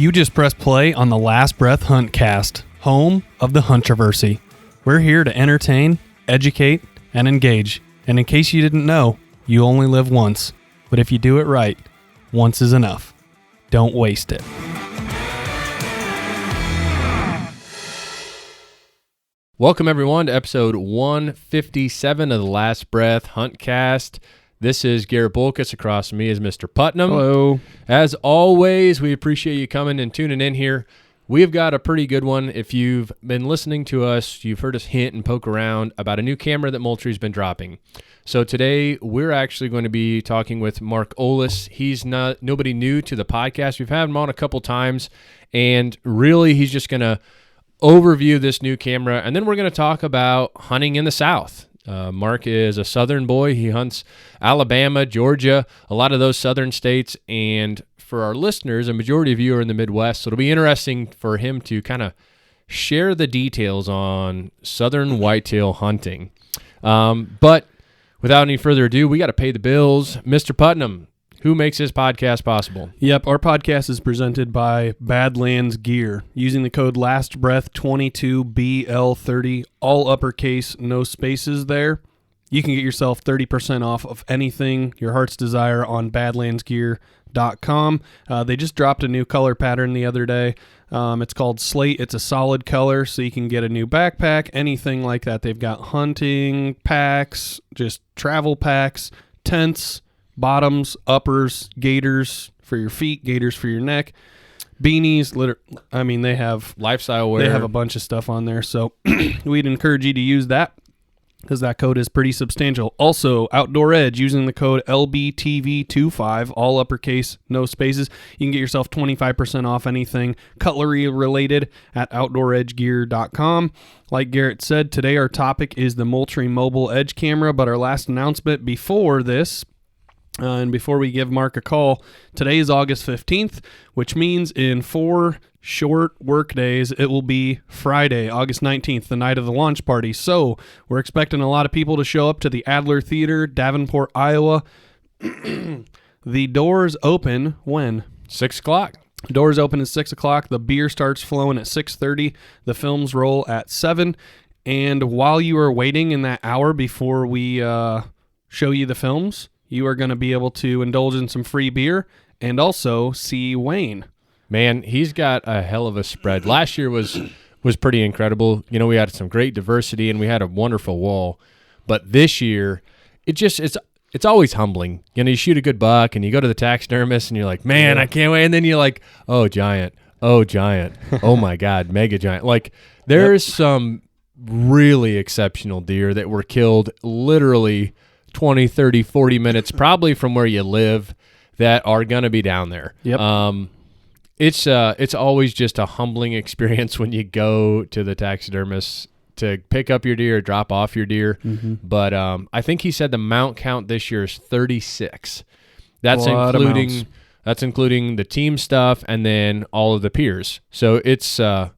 You just press play on the Last Breath Huntcast, home of the Huntroversy. We're here to entertain, educate, and engage. And in case you didn't know, you only live once. But if you do it right, once is enough. Don't waste it. Welcome, everyone, to episode 157 of the Last Breath Huntcast. This is Garrett Bulkus. Across from me is Mr. Putnam. Hello. As always, we appreciate you coming and tuning in here. We've got a pretty good one. If you've been listening to us, you've heard us hint and poke around about a new camera that Moultrie's been dropping. So today, we're actually going to be talking with Mark Olis. He's nobody new to the podcast. We've had him on a couple times, and really, he's just going to overview this new camera, and then we're going to talk about hunting in the South. Mark is a Southern boy. He hunts Alabama, Georgia, a lot of those Southern states, and for our listeners, a majority of you are in the Midwest, so it'll be interesting for him to kind of share the details on Southern whitetail hunting. But without any further ado, we got to pay the bills. Mr. Putnam, who makes this podcast possible? Yep, our podcast is presented by Badlands Gear. Using the code LastBreath22BL30, all uppercase, no spaces there, you can get yourself 30% off of anything your heart's desire on badlandsgear.com. They just dropped a new color pattern the other day. It's called Slate. It's a solid color, so you can get a new backpack, anything like that. They've got hunting packs, just travel packs, tents, bottoms, uppers, gaiters for your feet, gaiters for your neck, beanies. They have lifestyle wear. They have a bunch of stuff on there, so we'd encourage you to use that because that code is pretty substantial. Also, Outdoor Edge, using the code LBTV25, all uppercase, no spaces. You can get yourself 25% off anything cutlery related at OutdoorEdgeGear.com. Like Garrett said, today our topic is the Moultrie Mobile Edge camera, but our last announcement before this, and before we give Mark a call, today is August 15th, which means in 4 short work days, it will be Friday, August 19th, the night of the launch party. So we're expecting a lot of people to show up to the Adler Theater, Davenport, Iowa. The doors open when? 6 o'clock. Doors open at 6 o'clock. The beer starts flowing at 6:30. The films roll at 7. And while you are waiting in that hour before we show you the films, you are going to be able to indulge in some free beer and also see Wayne. Man, he's got a hell of a spread. Last year was pretty incredible. You know, we had some great diversity and we had a wonderful wall. But this year, it's always humbling. You know, you shoot a good buck and you go to the taxidermist and you're like, man, I can't wait. And then you're like, oh, giant. Oh, my God, mega giant. Like, there's some really exceptional deer that were killed literally 20, 30, 40 minutes probably from where you live that are going to be down there. Yep. It's always just a humbling experience when you go to the taxidermist to pick up your deer, drop off your deer. Mm-hmm. But I think he said the mount count this year is 36. That's including the team stuff and then all of the peers. So it's going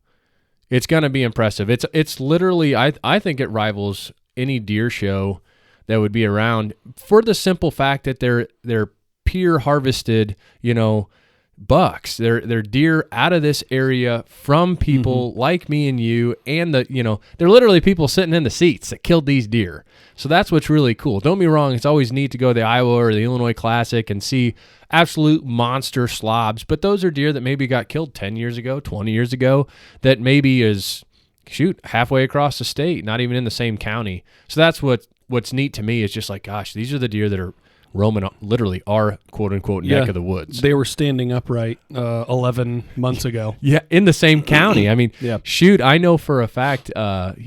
to be impressive. It's literally I think it rivals any deer show that would be around for the simple fact that they're peer harvested, bucks. They're deer out of this area from people like me and you, and they're literally people sitting in the seats that killed these deer. So that's what's really cool. Don't be wrong, it's always neat to go to the Iowa or the Illinois Classic and see absolute monster slobs, but those are deer that maybe got killed 10 years ago, 20 years ago, that maybe is halfway across the state, not even in the same county. So that's what's neat to me is just like, gosh, these are the deer that are roaming literally our quote-unquote neck of the woods. They were standing upright 11 months ago. Yeah, in the same county. I mean, I know for a fact,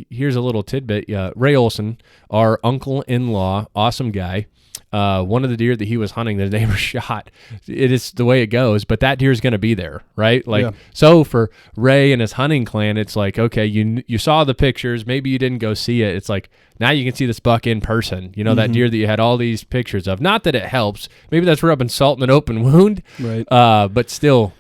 here's a little tidbit. Ray Olson, our uncle-in-law, awesome guy, one of the deer that he was hunting, the neighbor shot. It is the way it goes, but that deer is going to be there, right? So for Ray and his hunting clan, it's like, okay, you saw the pictures, maybe you didn't go see it. It's like, now you can see this buck in person, that deer that you had all these pictures of. Not that it helps. Maybe that's rubbing salt in an open wound, right? But still,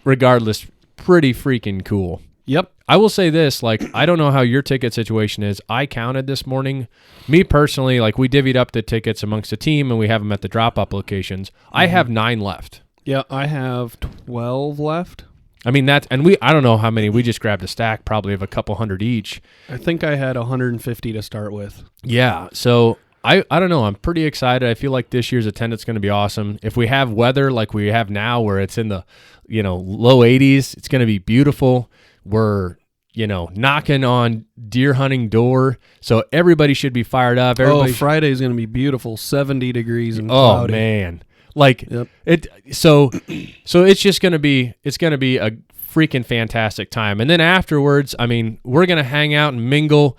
regardless, pretty freaking cool. Yep. I will say this, I don't know how your ticket situation is. I counted this morning. Me personally, we divvied up the tickets amongst the team and we have them at the drop-up locations. I have 9 left. Yeah, I have 12 left. I mean, I don't know how many, we just grabbed a stack probably of a couple hundred each. I think I had 150 to start with. Yeah. So I don't know. I'm pretty excited. I feel like this year's attendance is going to be awesome. If we have weather like we have now where it's in the, low 80s, it's going to be beautiful. We're, knocking on deer hunting door. So everybody should be fired up. Friday's going to be beautiful. 70 degrees and Oh cloudy. man. Like Yep. so it's just going to be a freaking fantastic time. And then afterwards, I mean, we're going to hang out and mingle.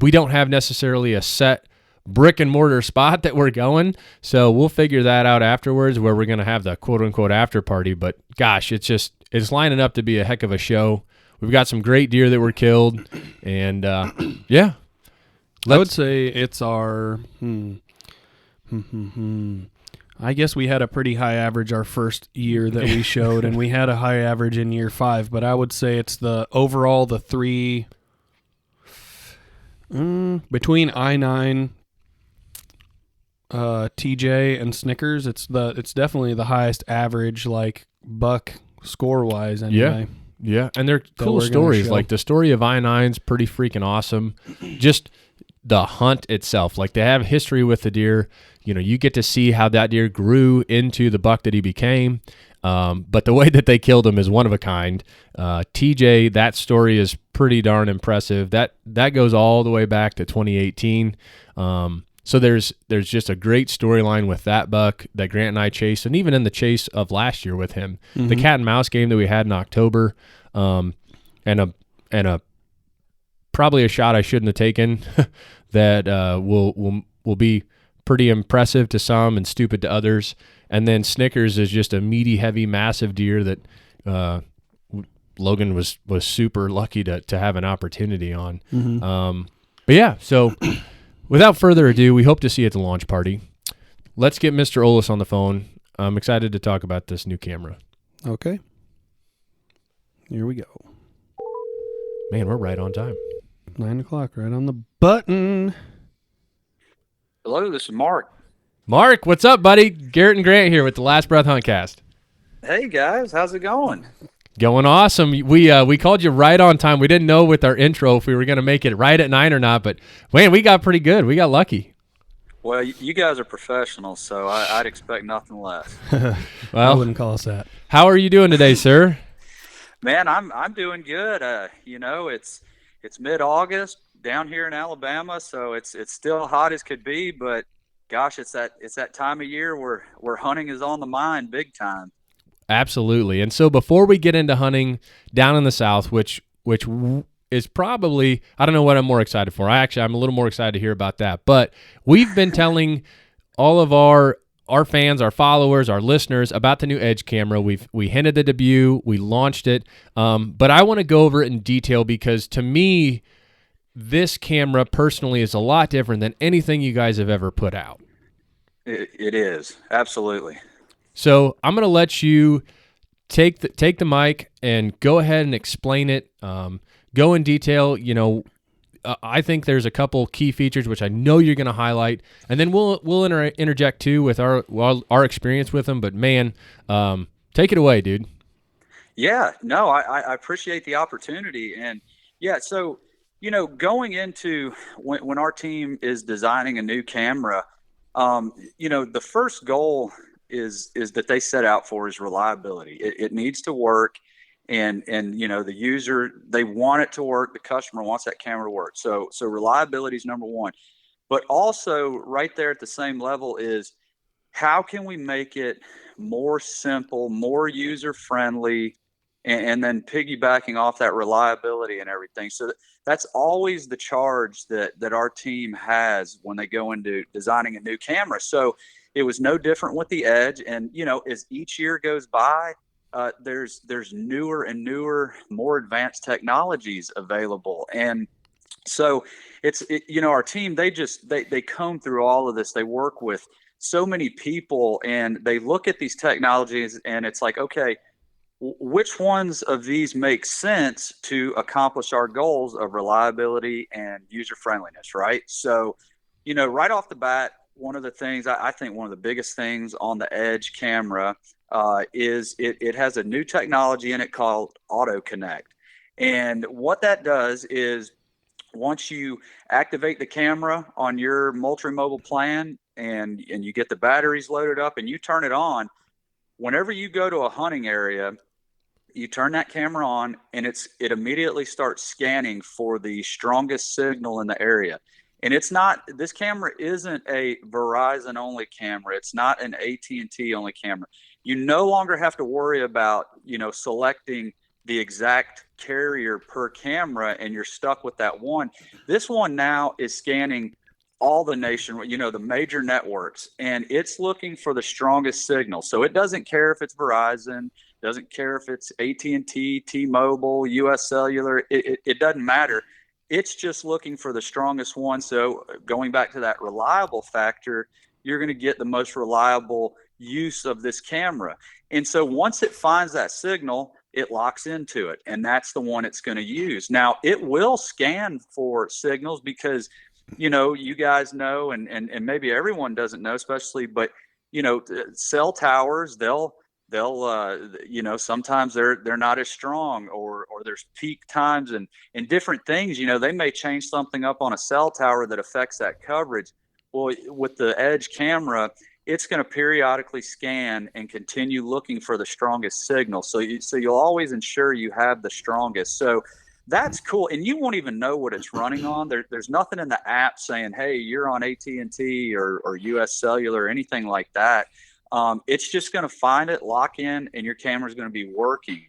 We don't have necessarily a set brick and mortar spot that we're going. So we'll figure that out afterwards where we're going to have the quote unquote after party. But gosh, it's lining up to be a heck of a show. We've got some great deer that were killed. And yeah. I would say it's our, I guess we had a pretty high average our first year that we showed, and we had a high average in year 5, but I would say it's the three, between I-9, TJ, and Snickers, it's definitely the highest average, like, buck score-wise anyway. Yeah, and they're cool stories. Like, the story of I-9's pretty freaking awesome. Just the hunt itself, like, they have history with the deer. You get to see how that deer grew into the buck that he became. But the way that they killed him is one of a kind. TJ, that story is pretty darn impressive. That goes all the way back to 2018. So there's just a great storyline with that buck that Grant and I chased, and even in the chase of last year with him. Mm-hmm. The cat and mouse game that we had in October, and a probably a shot I shouldn't have taken that will be pretty impressive to some and stupid to others. And then Snickers is just a meaty, heavy, massive deer that Logan was super lucky to have an opportunity on. Mm-hmm. But yeah, so without further ado, we hope to see you at the launch party. Let's get Mr. Olis on the phone. I'm excited to talk about this new camera. Okay. Here we go. Man, we're right on time. 9 o'clock, right on the button. Hello, this is Mark. Mark, what's up, buddy? Garrett and Grant here with the Last Breath Huntcast. Hey, guys. How's it going? Going awesome. We called you right on time. We didn't know with our intro if we were going to make it right at 9 or not, but, man, we got pretty good. We got lucky. Well, you guys are professionals, so I'd expect nothing less. Well, I wouldn't call us that. How are you doing today, sir? Man, I'm doing good. It's mid-August down here in Alabama, so it's still hot as could be, but gosh, it's that time of year where hunting is on the mind big time. Absolutely. And so before we get into hunting down in the South, which is probably, I don't know what I'm more excited for. I'm a little more excited to hear about that. But we've been telling all of our fans, our followers, our listeners about the new Edge camera. We hinted the debut, we launched it, but I want to go over it in detail because to me, this camera personally is a lot different than anything you guys have ever put out. It is, absolutely. So I'm going to let you take the mic and go ahead and explain it. Go in detail. I think there's a couple key features which I know you're going to highlight, and then we'll interject too with our experience with them. But man, take it away, dude. Yeah, no, I appreciate the opportunity, and yeah, so going into when our team is designing a new camera, the first goal is that they set out for is reliability. It needs to work. And the user, they want it to work. The customer wants that camera to work. So reliability is number one. But also right there at the same level is how can we make it more simple, more user friendly, and then piggybacking off that reliability and everything. So that's always the charge that our team has when they go into designing a new camera. So it was no different with the Edge. And, as each year goes by, there's newer and newer, more advanced technologies available. And so our team, they comb through all of this. They work with so many people and they look at these technologies and it's like, okay, which ones of these make sense to accomplish our goals of reliability and user friendliness, right? So, right off the bat, one of the things, I think one of the biggest things on the Edge camera is it has a new technology in it called Auto Connect. And what that does is once you activate the camera on your Moultrie Mobile plan and you get the batteries loaded up and you turn it on, whenever you go to a hunting area, you turn that camera on and it immediately starts scanning for the strongest signal in the area. And this camera isn't a Verizon only camera. It's not an AT&T only camera. You no longer have to worry about, selecting the exact carrier per camera and you're stuck with that one. This one now is scanning all the nation, the major networks, and it's looking for the strongest signal. So it doesn't care if it's Verizon, doesn't care if it's AT&T, T-Mobile, US Cellular, it doesn't matter. It's just looking for the strongest one. So going back to that reliable factor, you're going to get the most reliable use of this camera. And so once it finds that signal, it locks into it, and that's the one it's going to use. Now, it will scan for signals because, you guys know, and maybe everyone doesn't know, especially, but, cell towers, they'll sometimes they're not as strong, or there's peak times and different things. They may change something up on a cell tower that affects that coverage. Well, with the Edge camera, it's going to periodically scan and continue looking for the strongest signal. So you'll always ensure you have the strongest. So that's cool. And you won't even know what it's running on. There's nothing in the app saying, hey, you're on AT&T or US Cellular or anything like that. It's just going to find it, lock in, and your camera's going to be working.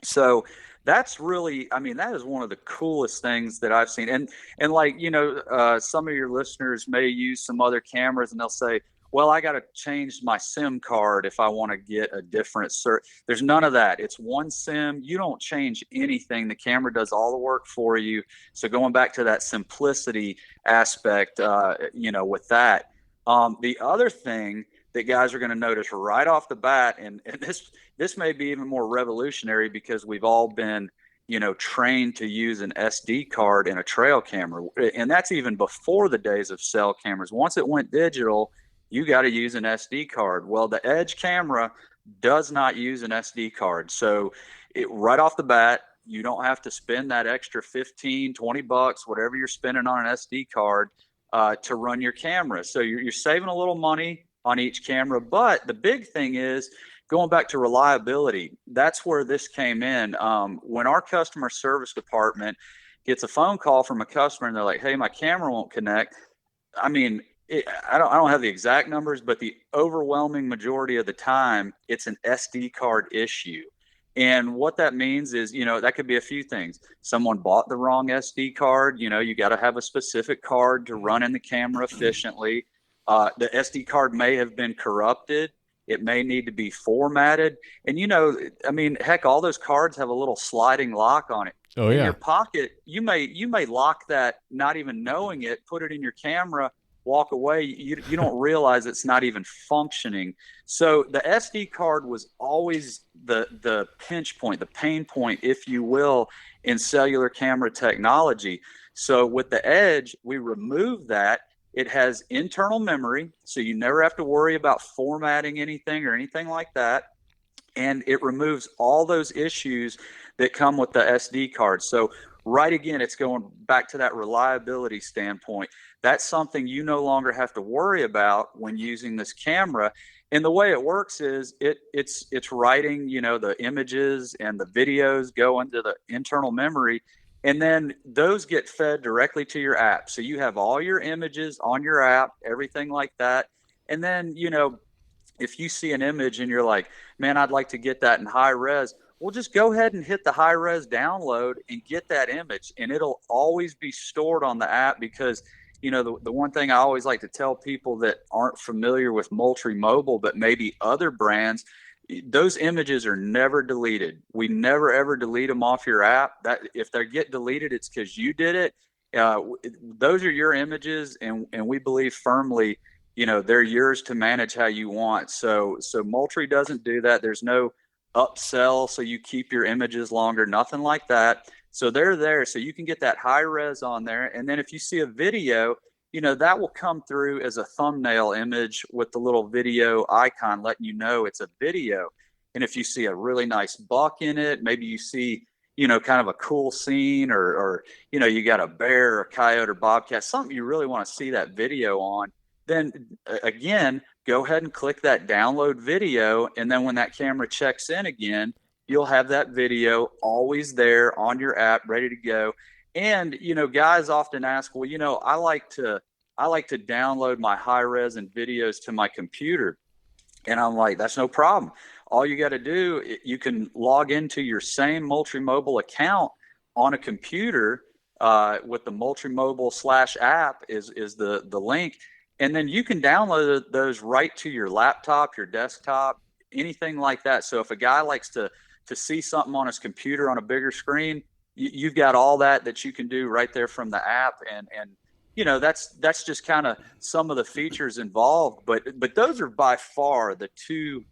So that's really, that is one of the coolest things that I've seen. And like, some of your listeners may use some other cameras and they'll say, well, I got to change my SIM card if I want to get a different There's none of that. It's one SIM. You don't change anything. The camera does all the work for you. So going back to that simplicity aspect, with that, the other thing that guys are going to notice right off the bat, and this may be even more revolutionary because we've all been, trained to use an SD card in a trail camera. And that's even before the days of cell cameras. Once it went digital, you got to use an SD card. Well, the Edge camera does not use an SD card. So right off the bat, you don't have to spend that extra $15-20, whatever you're spending on an SD card to run your camera. So you're saving a little money on each camera. But the big thing is going back to reliability. That's where this came in. When our customer service department gets a phone call from a customer and they're like, hey, my camera won't connect. I don't have the exact numbers, but the overwhelming majority of the time, it's an SD card issue. And what that means is, that could be a few things. Someone bought the wrong SD card. You got to have a specific card to run in the camera efficiently. The SD card may have been corrupted. It may need to be formatted. And, heck, all those cards have a little sliding lock on it. Oh, yeah. In your pocket, you may lock that, not even knowing it, put it in your camera, walk away. You don't realize it's not even functioning. So the SD card was always the pinch point, the pain point, if you will, in cellular camera technology. So with the Edge, we removed that. It has internal memory, so you never have to worry about formatting anything or anything like that. And it removes all those issues that come with the SD card. So right again, it's going back to that reliability standpoint. That's something you no longer have to worry about when using this camera. And the way it works is it's writing, the images and the videos go into the internal memory, and then those get fed directly to your app. So you have all your images on your app, everything like that. And then, if you see an image and you're like, man, I'd like to get that in high res, well, just go ahead and hit the high res download and get that image, and it'll always be stored on the app. Because the one thing I always like to tell people that aren't familiar with Moultrie Mobile, but maybe other brands, those images are never deleted. We never ever delete them off your app. That if they get deleted, it's because you did it. Those are your images, and we believe firmly, they're yours to manage how you want. So Moultrie doesn't do that. There's no upsell so you keep your images longer, nothing like that. So they're there, so you can get that high res on there. And then if you see a video, that will come through as a thumbnail image with the little video icon letting you know it's a video. And if you see a really nice buck in it, maybe you see, kind of a cool scene, or you got a bear, a coyote, or bobcat, something you really want to see that video on, then again, go ahead and click that download video. And then when that camera checks in again, you'll have that video always there on your app, ready to go. And, guys often ask, well, I like to download my high res and videos to my computer. And I'm like, that's no problem. All you got to do, you can log into your same Moultrie Mobile account on a computer with the Moultrie Mobile /app is the link. And then you can download those right to your laptop, your desktop, anything like that. So if a guy likes to see something on his computer on a bigger screen, you've got all that you can do right there from the app. And that's just kind of some of the features involved. But those are by far the two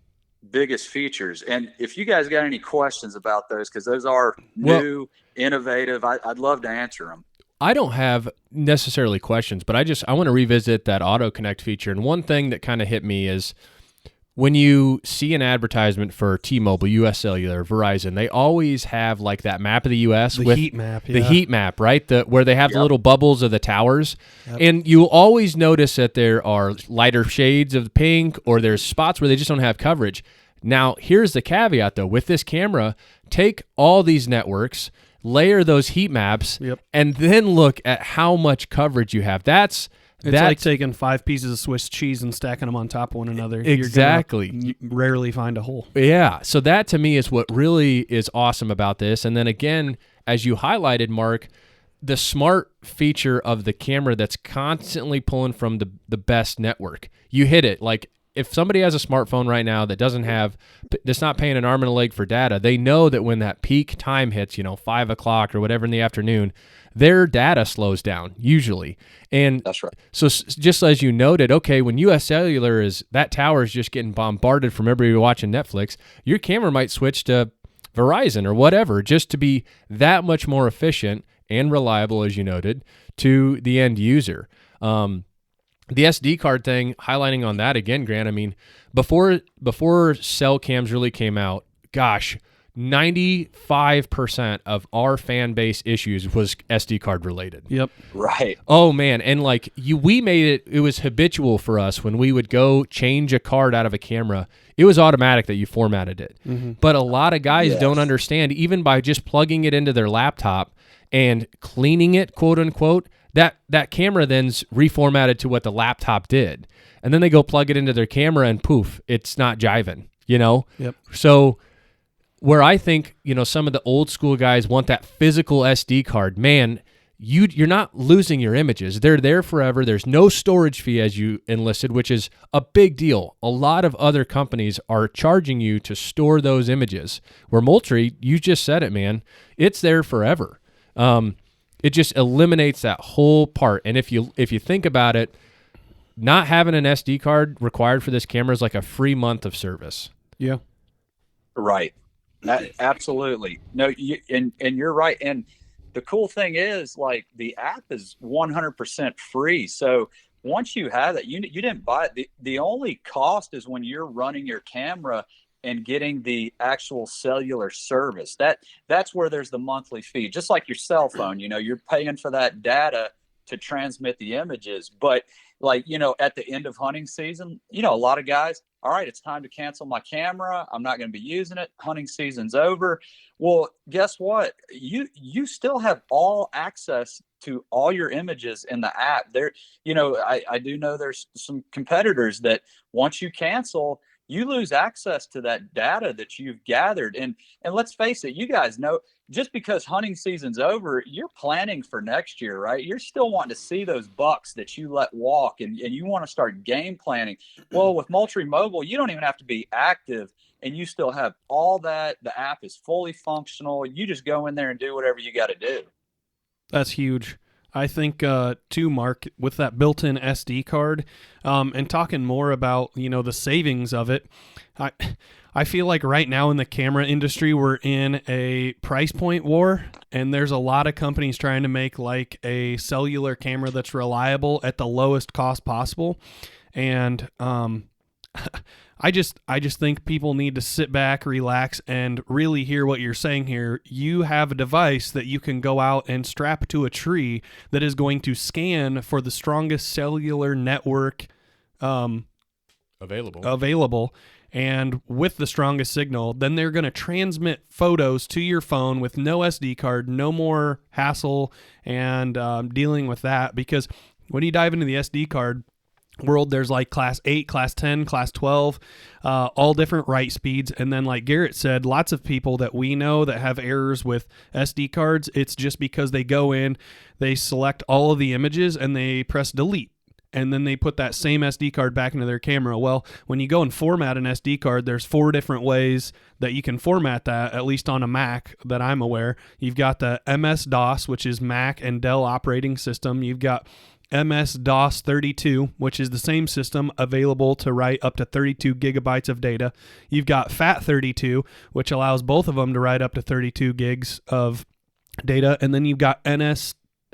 biggest features. And if you guys got any questions about those, because those are new, innovative, I'd love to answer them. I don't have necessarily questions, but I want to revisit that auto connect feature. And one thing that kind of hit me is when you see an advertisement for T-Mobile, US Cellular, Verizon, they always have like that map of the US the with heat map, the heat map, right? Where they have the little bubbles of the towers. Yep. And you'll always notice that there are lighter shades of pink, or there's spots where they just don't have coverage. Now, here's the caveat though. With this camera, take all these networks, layer those heat maps, and then look at how much coverage you have. That's like taking 5 pieces of Swiss cheese and stacking them on top of one another. Exactly. You rarely find a hole. Yeah. So that to me is what really is awesome about this. And then again, as you highlighted, Mark, the smart feature of the camera that's constantly pulling from the best network. You hit it. Like if somebody has a smartphone right now that's not paying an arm and a leg for data, they know that when that peak time hits, 5 o'clock or whatever in the afternoon, their data slows down usually. And that's right. So just as you noted, okay, when US Cellular that tower is just getting bombarded from everybody watching Netflix, your camera might switch to Verizon or whatever, just to be that much more efficient and reliable, as you noted, to the end user. The SD card thing, highlighting on that again, Grant, I mean, before cell cams really came out, gosh, 95% of our fan base issues was SD card related. Yep. Right. Oh man, and like we made it was habitual for us when we would go change a card out of a camera. It was automatic that you formatted it. Mm-hmm. But a lot of guys don't understand, even by just plugging it into their laptop and cleaning it, quote unquote, that camera then's reformatted to what the laptop did. And then they go plug it into their camera and poof, it's not jiving, Yep. So where I think, some of the old school guys want that physical SD card, man, you're not losing your images. They're there forever. There's no storage fee as you enlisted, which is a big deal. A lot of other companies are charging you to store those images. Where Moultrie, you just said it, man, it's there forever. It just eliminates that whole part. And if you think about it, not having an SD card required for this camera is like a free month of service. Yeah. Right. Absolutely. No, and you're right. And the cool thing is, like, the app is 100% free. So once you have it, you didn't buy it. The only cost is when you're running your camera and getting the actual cellular service. That's where there's the monthly fee, just like your cell phone. You're paying for that data to transmit the images. But like, at the end of hunting season, a lot of guys, all right, it's time to cancel my camera. I'm not going to be using it. Hunting season's over. Well, guess what? You still have all access to all your images in the app. There, I do know there's some competitors that once you cancel, you lose access to that data that you've gathered. And let's face it, you guys know, just because hunting season's over, you're planning for next year, right? You're still wanting to see those bucks that you let walk, and you want to start game planning. Well, with Moultrie Mobile, you don't even have to be active, and you still have all that. The app is fully functional. You just go in there and do whatever you got to do. That's huge. I think, too, Mark, with that built-in SD card, and talking more about, the savings of it, I feel like right now in the camera industry, we're in a price point war, and there's a lot of companies trying to make like a cellular camera that's reliable at the lowest cost possible. And I just think people need to sit back, relax, and really hear what you're saying here. You have a device that you can go out and strap to a tree that is going to scan for the strongest cellular network available, and with the strongest signal, then they're going to transmit photos to your phone with no SD card, no more hassle and dealing with that. Because when you dive into the SD card world, there's like class 8, class 10, class 12, all different write speeds. And then like Garrett said, lots of people that we know that have errors with SD cards, it's just because they go in, they select all of the images and they press delete, and then they put that same SD card back into their camera. Well, when you go and format an SD card, there's 4 different ways that you can format that, at least on a Mac that I'm aware. You've got the MS-DOS, which is Mac and Dell operating system. You've got MS-DOS 32, which is the same system, available to write up to 32 gigabytes of data. You've got FAT32, which allows both of them to write up to 32 gigs of data. And then you've got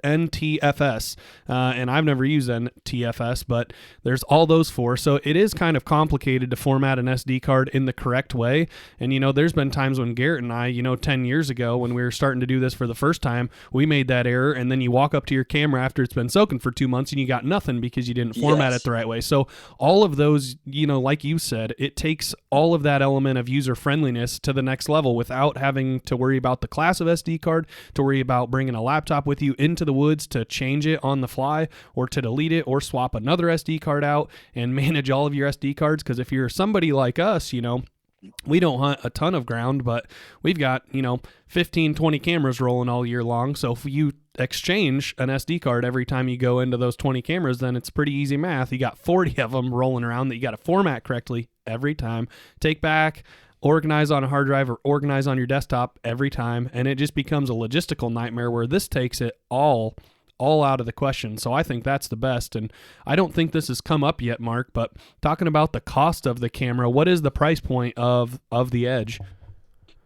NTFS, and I've never used NTFS, but there's all those 4. So it is kind of complicated to format an SD card in the correct way. And, there's been times when Garrett and I, 10 years ago when we were starting to do this for the first time, we made that error. And then you walk up to your camera after it's been soaking for 2 months and you got nothing because you didn't format it the right way. So all of those, like you said, it takes all of that element of user friendliness to the next level without having to worry about the class of SD card, to worry about bringing a laptop with you into the woods to change it on the fly or to delete it or swap another SD card out and manage all of your SD cards. Because if you're somebody like us, we don't hunt a ton of ground, but we've got, 15, 20 cameras rolling all year long. So if you exchange an SD card every time you go into those 20 cameras, then it's pretty easy math. You got 40 of them rolling around that you got to format correctly every time, take back, organize on a hard drive, or organize on your desktop every time. And it just becomes a logistical nightmare, where this takes it all out of the question. So I think that's the best. And I don't think this has come up yet, Mark, but talking about the cost of the camera, what is the price point of the Edge?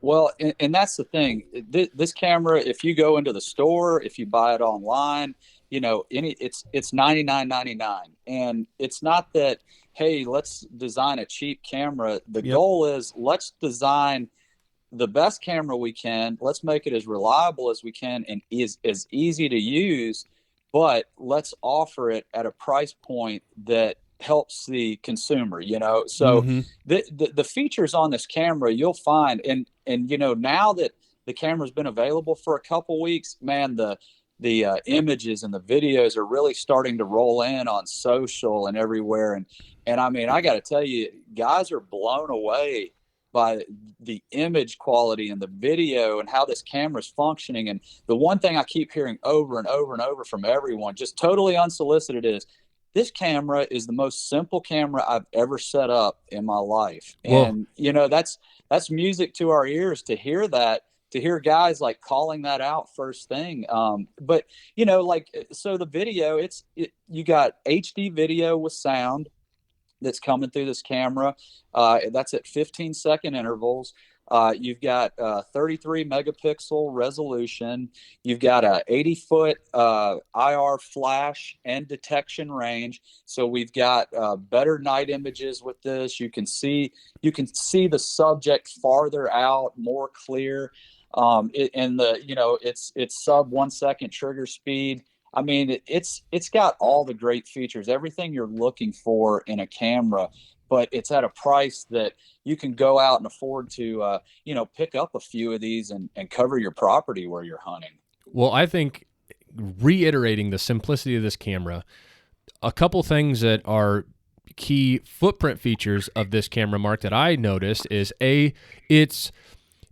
Well, and that's the thing. This camera, if you go into the store, if you buy it online, it's $99.99. And it's not that, hey, let's design a cheap camera. The goal is, let's design the best camera we can. Let's make it as reliable as we can and is as easy to use, but let's offer it at a price point that helps the consumer, So the features on this camera, you'll find, and now that the camera's been available for a couple weeks, man, the images and the videos are really starting to roll in on social and everywhere. And I mean, I got to tell you, guys are blown away by the image quality and the video and how this camera's functioning. And the one thing I keep hearing over and over and over from everyone, just totally unsolicited, is this camera is the most simple camera I've ever set up in my life. Whoa. And, that's music to our ears to hear that, to hear guys like calling that out first thing. But, so the video, you got HD video with sound that's coming through this camera. That's at 15-second intervals. You've got 33 megapixel resolution. You've got a 80-foot IR flash and detection range. So we've got better night images with this. You can see the subject farther out, more clear. It's sub 1 second trigger speed. I mean, it's got all the great features, everything you're looking for in a camera, but it's at a price that you can go out and afford to, pick up a few of these and cover your property where you're hunting. Well, I think, reiterating the simplicity of this camera, a couple things that are key footprint features of this camera, Mark, that I noticed is it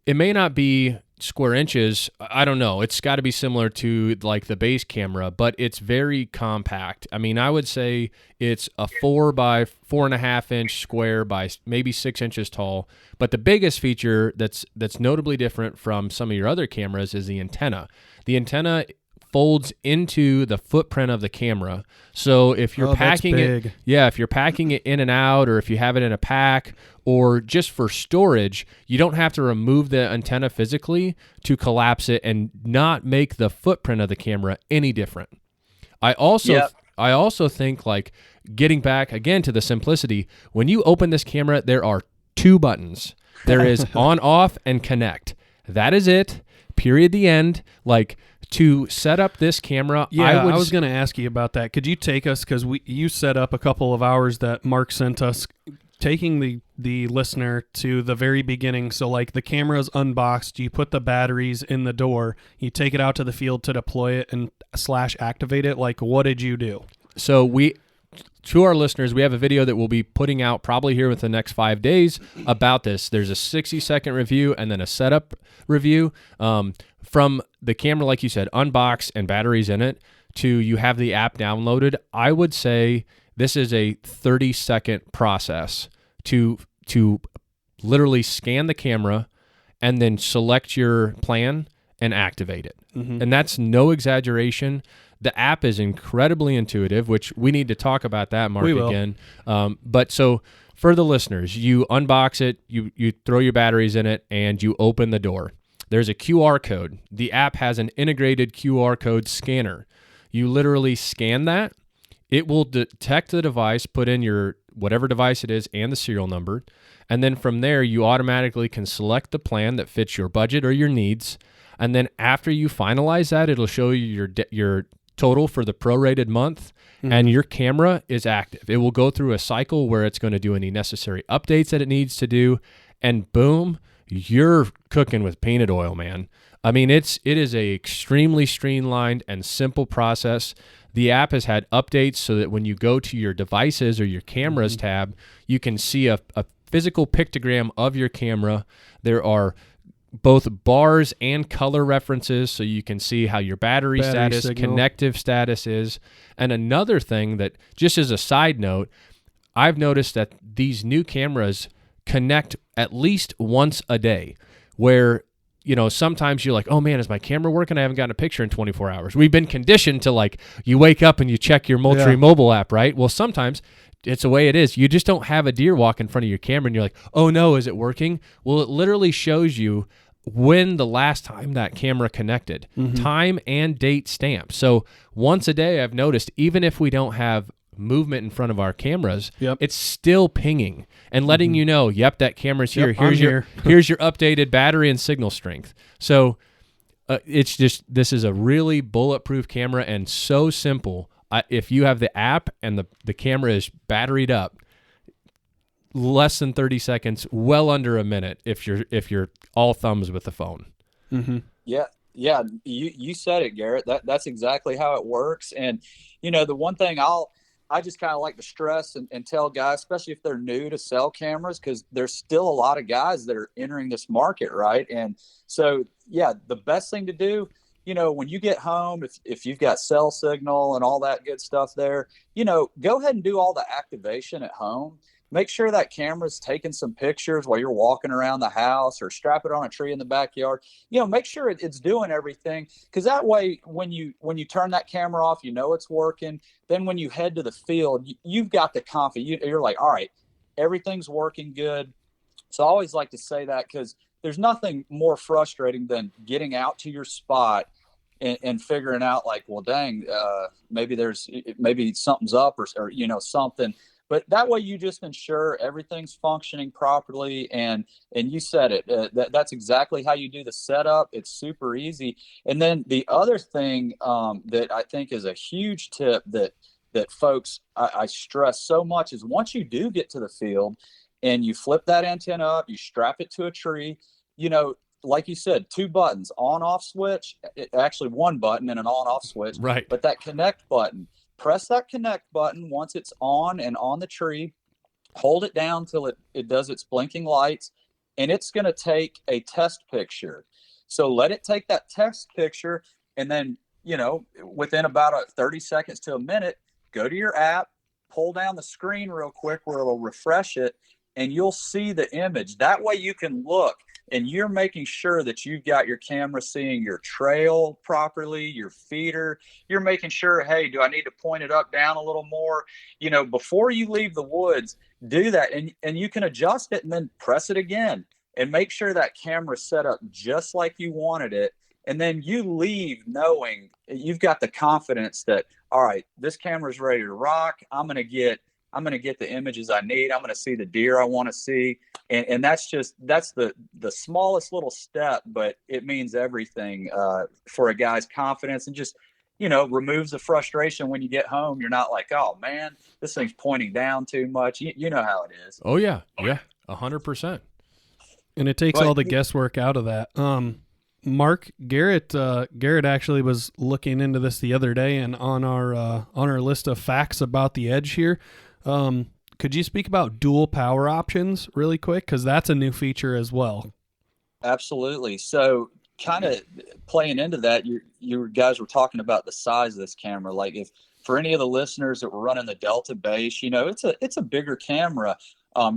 may not be square inches. I don't know. It's got to be similar to like the base camera, but it's very compact. I mean, I would say it's a 4 by 4.5 inch square by maybe 6 inches tall. But the biggest feature that's notably different from some of your other cameras is the antenna. The antenna folds into the footprint of the camera. So if you're packing it, if you're packing it in and out, or if you have it in a pack, or just for storage, you don't have to remove the antenna physically to collapse it and not make the footprint of the camera any different. I also think, like, getting back again to the simplicity, when you open this camera, there are 2 buttons. There is on, off, and connect. That is it. Period. The end. Like, to set up this camera, I was going to ask you about that. Could you take us, because you set up a couple of hours that Mark sent us, taking the listener to the very beginning. So, like, the camera's unboxed, you put the batteries in the door, you take it out to the field to deploy it and / activate it. Like, what did you do? So to our listeners, we have a video that we'll be putting out probably here within the next 5 days about this. There's a 60-second review and then a setup review from the camera, like you said, unboxed and batteries in it, to you have the app downloaded. I would say this is a 30-second process to literally scan the camera and then select your plan and activate it. Mm-hmm. And that's no exaggeration. The app is incredibly intuitive, which we need to talk about that, Mark, again. But so for the listeners, you unbox it, you throw your batteries in it, and you open the door. There's a QR code. The app has an integrated QR code scanner. You literally scan that. It will detect the device, put in your whatever device it is and the serial number. And then from there, you automatically can select the plan that fits your budget or your needs. And then after you finalize that, it'll show you your total for the prorated month, and your camera is active. It will go through a cycle where it's going to do any necessary updates that it needs to do, and boom, you're cooking with peanut oil, man. I mean, it is a extremely streamlined and simple process. The app has had updates so that when you go to your devices or your cameras tab, you can see a physical pictogram of your camera. There are both bars and color references, so you can see how your battery status, signal, connective status is. And another thing that, just as a side note, I've noticed that these new cameras connect at least once a day, where, you know, sometimes you're like, oh man, is my camera working? I haven't gotten a picture in 24 hours. We've been conditioned to, like, you wake up and you check your Moultrie Mobile app, right? Well, sometimes it's the way it is. You just don't have a deer walk in front of your camera and you're like, oh no, is it working? Well, it literally shows you when the last time that camera connected, time and date stamp. So once a day, I've noticed, even if we don't have movement in front of our cameras, it's still pinging and letting you know, yep, that camera's here. Here's your updated battery and signal strength. So it's just, this is a really bulletproof camera and so simple. If you have the app and the camera is batteried up, less than 30 seconds, well under a minute if you're all thumbs with the phone. Yeah, you said it, Garrett. That's exactly how it works. And you know, the one thing I just kind of like to stress and tell guys, especially if they're new to cell cameras, because there's still a lot of guys that are entering this market, right? And so the best thing to do, you know, when you get home, if you've got cell signal and all that good stuff there, you know, go ahead and do all the activation at home. Make sure that camera's taking some pictures while you're walking around the house, or strap it on a tree in the backyard. You know, make sure it's doing everything, because that way, when you turn that camera off, you know it's working. Then when you head to the field, you've got the confidence. You're like, all right, everything's working good. So I always like to say that, because there's nothing more frustrating than getting out to your spot and figuring out, like, well, dang, maybe something's up or you know, something. But that way you just ensure everything's functioning properly. And you said it, that's exactly how you do the setup. It's super easy. And then the other thing that I think is a huge tip that folks, I stress so much, is once you do get to the field and you flip that antenna up, you strap it to a tree, you know, like you said, 2 buttons, on-off switch, actually 1 button and an on-off switch. Right. But that connect button, press that connect button once it's on and on the tree, hold it down till it does its blinking lights, and it's going to take a test picture. So let it take that test picture, and then, you know, within about 30 seconds to a minute, go to your app, pull down the screen real quick where it'll refresh it, and you'll see the image. That way you can look. and you're making sure that you've got your camera seeing your trail properly, your feeder. You're making sure, hey, do I need to point it up, down a little more? Before you leave the woods, do that. And you can adjust it and then press it again and make sure that camera's set up just like you wanted it. And then you leave knowing you've got the confidence that, all right, this camera's ready to rock. I'm going to get the images I need. I'm going to see the deer I want to see. And that's the smallest little step, but it means everything for a guy's confidence, and just, removes the frustration when you get home. You're not like, oh man, this thing's pointing down too much. You know how it is. Oh yeah. Yeah. 100%. And it takes all the guesswork out of that. Mark, Garrett actually was looking into this the other day, and on our list of facts about the Edge here, could you speak about dual power options really quick? Because that's a new feature as well. Absolutely. So kind of playing into that, you guys were talking about the size of this camera. Like, if for any of the listeners that were running the Delta base, it's a bigger camera.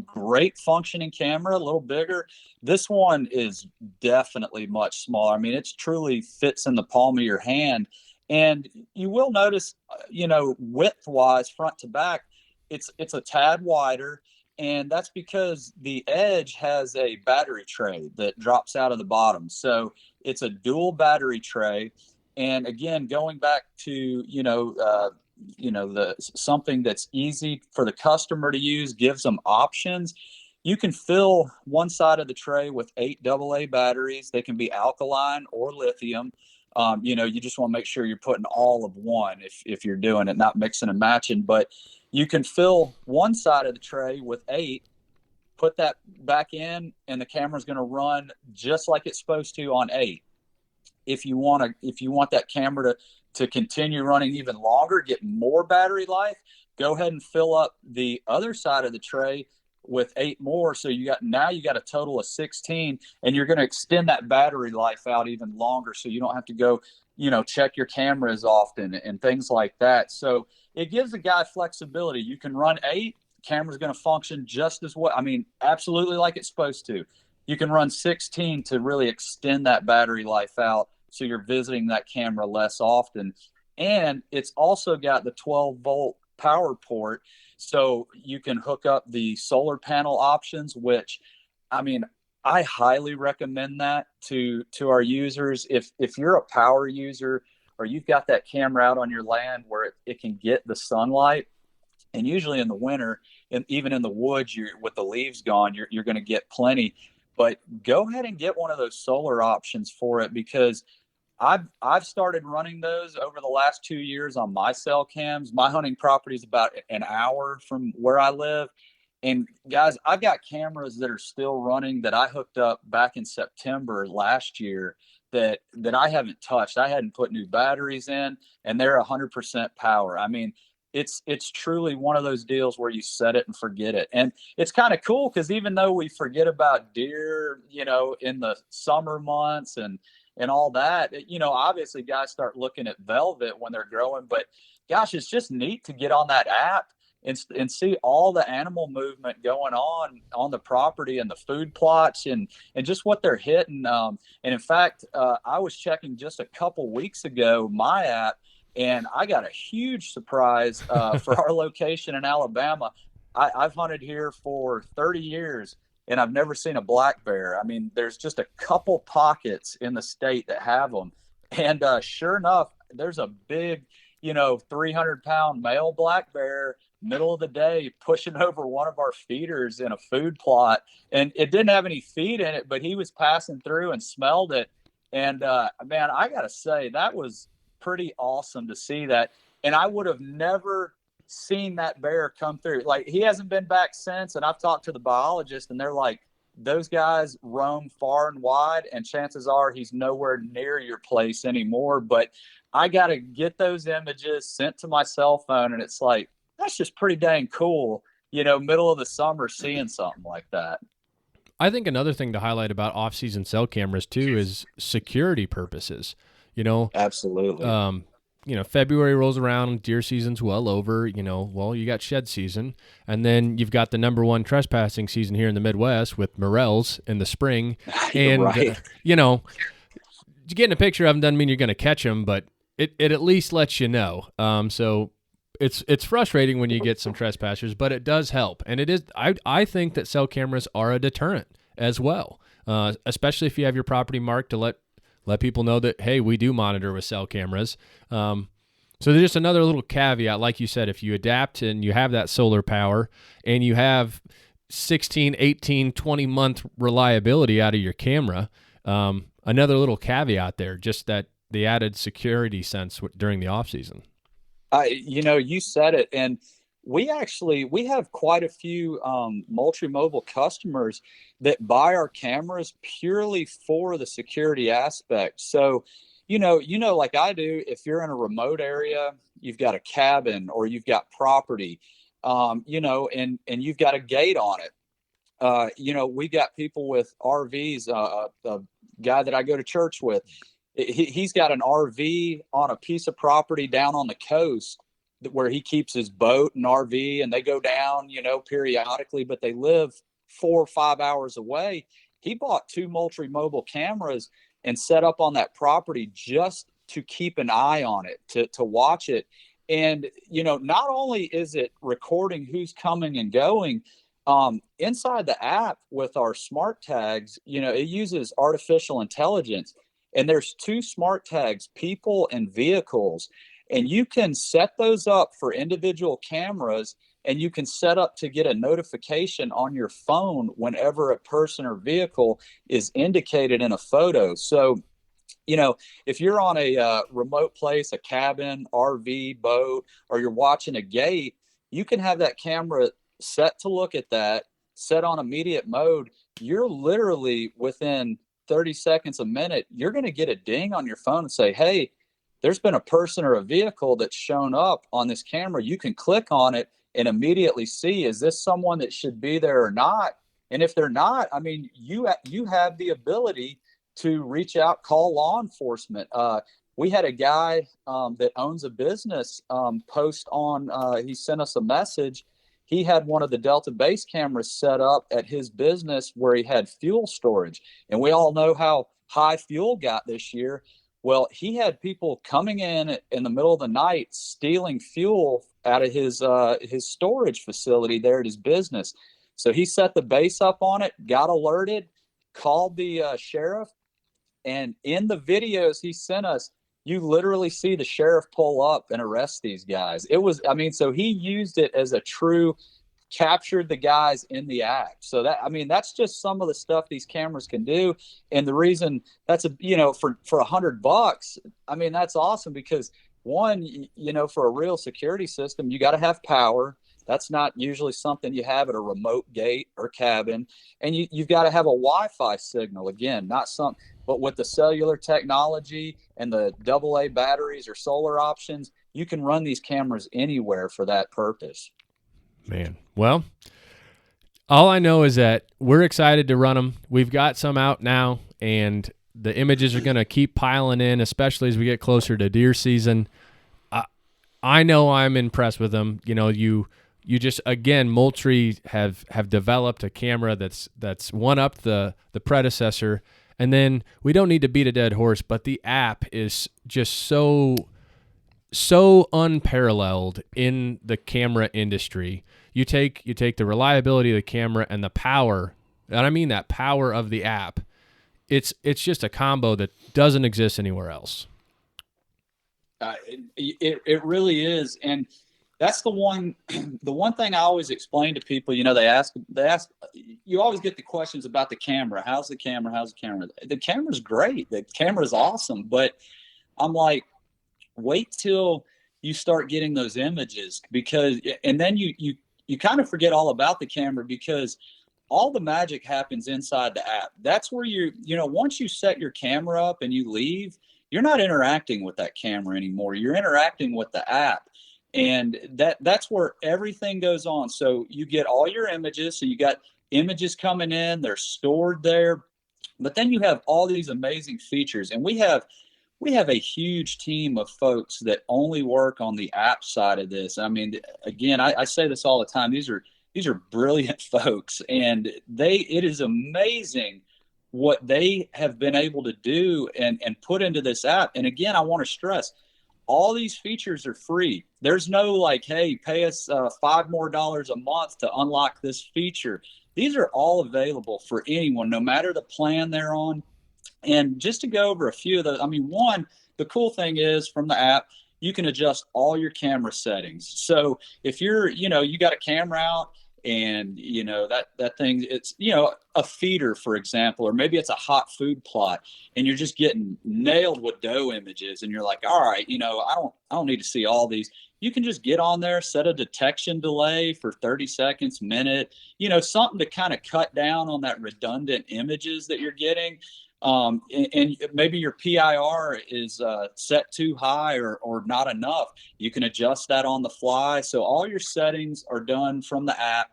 Great functioning camera, a little bigger. This one is definitely much smaller. I mean, it truly fits in the palm of your hand. And you will notice, width wise, front to back, it's a tad wider. And that's because the Edge has a battery tray that drops out of the bottom. So it's a dual battery tray. And again, going back to, something that's easy for the customer to use, gives them options. You can fill one side of the tray with 8 AA batteries. They can be alkaline or lithium. You just want to make sure you're putting all of one if you're doing it, not mixing and matching. But you can fill one side of the tray with 8, put that back in, and the camera's going to run just like it's supposed to on 8. If you want that camera to continue running even longer, get more battery life, go ahead and fill up the other side of the tray with 8 more. So you got a total of 16, and you're going to extend that battery life out even longer. So you don't have to go, check your camera as often and things like that. So it gives the guy flexibility. You can run 8, camera's going to function just as well. I mean, absolutely like it's supposed to. You can run 16 to really extend that battery life out, so you're visiting that camera less often. And it's also got the 12-volt power port, so you can hook up the solar panel options, which, I mean, I highly recommend that to our users. If you're a power user, or you've got that camera out on your land where it can get the sunlight, and usually in the winter, and even in the woods, with the leaves gone, you're going to get plenty. But go ahead and get one of those solar options for it, because I've started running those over the last 2 years on my cell cams. My hunting property is about an hour from where I live. And guys, I've got cameras that are still running that I hooked up back in September last year that I haven't touched. I hadn't put new batteries in, and they're 100% power. I mean, it's truly one of those deals where you set it and forget it. And it's kind of cool, because even though we forget about deer, in the summer months and all that, obviously guys start looking at velvet when they're growing. But gosh, it's just neat to get on that app and see all the animal movement going on the property, and the food plots, and just what they're hitting. And in fact, I was checking just a couple weeks ago my app, and I got a huge surprise for our location in Alabama. I've hunted here for 30 years, and I've never seen a black bear. I mean, there's just a couple pockets in the state that have them. And sure enough, there's a big, 300-pound male black bear, middle of the day, pushing over one of our feeders in a food plot. And it didn't have any feed in it, but he was passing through and smelled it. And man, I got to say, that was pretty awesome to see that. And I would have never seen that bear come through. Like, he hasn't been back since. And I've talked to the biologist, and they're like, those guys roam far and wide, and chances are he's nowhere near your place anymore. But I got to get those images sent to my cell phone, and it's like, that's just pretty dang cool, middle of the summer, seeing something like that. I think another thing to highlight about off-season cell cameras too is security purposes. Absolutely. February rolls around, deer season's well over, well, you got shed season, and then you've got the number one trespassing season here in the Midwest with morels in the spring. And, Right. Getting a picture of them doesn't mean you're going to catch them, but it at least lets you know. So it's frustrating when you get some trespassers, but it does help. And it is, I think that cell cameras are a deterrent as well, especially if you have your property marked to let people know that, hey, we do monitor with cell cameras. So there's just another little caveat. Like you said, if you adapt and you have that solar power and you have 16, 18, 20-month reliability out of your camera, another little caveat there, just that the added security sense during the off season. You said it. And we have quite a few Moultrie Mobile customers that buy our cameras purely for the security aspect. So, like I do, if you're in a remote area, you've got a cabin or you've got property, and you've got a gate on it. We got people with RVs, a guy that I go to church with, he's got an RV on a piece of property down on the coast where he keeps his boat and RV, and they go down, periodically, but they live 4 or 5 hours away. He bought 2 Moultrie Mobile cameras and set up on that property just to keep an eye on it, to watch it. And, not only is it recording who's coming and going, inside the app with our smart tags, it uses artificial intelligence, and there's 2 smart tags, people and vehicles. And you can set those up for individual cameras, and you can set up to get a notification on your phone whenever a person or vehicle is indicated in a photo. So, if you're on a remote place, a cabin, RV, boat, or you're watching a gate, you can have that camera set to look at that, set on immediate mode. You're literally within 30 seconds, a minute, you're going to get a ding on your phone and say, hey, there's been a person or a vehicle that's shown up on this camera. You can click on it and immediately see, is this someone that should be there or not? And if they're not, you have the ability to reach out, call law enforcement. We had a guy that owns a business post on, he sent us a message. He had one of the Delta base cameras set up at his business where he had fuel storage. And we all know how high fuel got this year. Well, he had people coming in the middle of the night, stealing fuel out of his storage facility there at his business. So he set the base up on it, got alerted, called the sheriff. And in the videos he sent us, you literally see the sheriff pull up and arrest these guys. So he used it as a true captured the guys in the act. So that's just some of the stuff these cameras can do. And the reason that's for $100, that's awesome because one, for a real security system, you got to have power. That's not usually something you have at a remote gate or cabin. And you've got to have a Wi-Fi signal. Again, but with the cellular technology and the AA batteries or solar options, you can run these cameras anywhere for that purpose. Man, well, all I know is that we're excited to run them. We've got some out now, and the images are going to keep piling in, especially as we get closer to deer season. I know I'm impressed with them. You just, again, Moultrie have developed a camera that's one up the predecessor, and then we don't need to beat a dead horse, but the app is just so unparalleled in the camera industry. You take the reliability of the camera and the power, and I mean that power of the app. It's just a combo that doesn't exist anywhere else. It really is, and that's the one thing I always explain to people. They ask. You always get the questions about the camera. How's the camera? The camera's great. The camera's awesome, but I'm like, wait till you start getting those images, and then you kind of forget all about the camera because all the magic happens inside the app. That's where once you set your camera up and you leave, you're not interacting with that camera anymore. You're interacting with the app. And that's where everything goes on. So you get all your images. So you got images coming in, they're stored there. But then you have all these amazing features. And we have we have a huge team of folks that only work on the app side of this. I mean, again, I say this all the time. These are brilliant folks, and it is amazing what they have been able to do and put into this app. And again, I want to stress, all these features are free. There's no like, hey, pay us $5 more a month to unlock this feature. These are all available for anyone, no matter the plan they're on. And just to go over a few of those, I mean, one, the cool thing is from the app, you can adjust all your camera settings. So if you got a camera out and, that thing, it's, a feeder, for example, or maybe it's a hot food plot and you're just getting nailed with dough images and you're like, all right, I don't need to see all these. You can just get on there, set a detection delay for 30 seconds, minute, something to kind of cut down on that redundant images that you're getting. And maybe your PIR is set too high or not enough. You can adjust that on the fly. So all your settings are done from the app.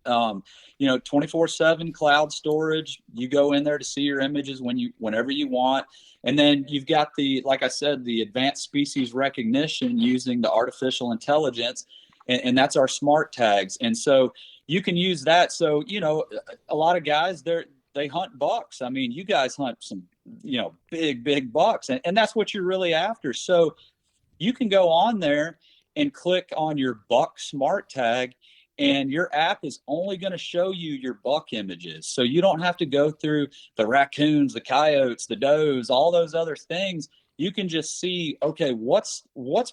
24/7 cloud storage. You go in there to see your images whenever you want. And then you've got like I said, the advanced species recognition using the artificial intelligence. And that's our smart tags. And so you can use that. So, a lot of guys, they hunt bucks. I mean, you guys hunt some, big bucks, and that's what you're really after. So you can go on there and click on your buck smart tag, and your app is only going to show you your buck images. So you don't have to go through the raccoons, the coyotes, the does, all those other things. You can just see, okay, what's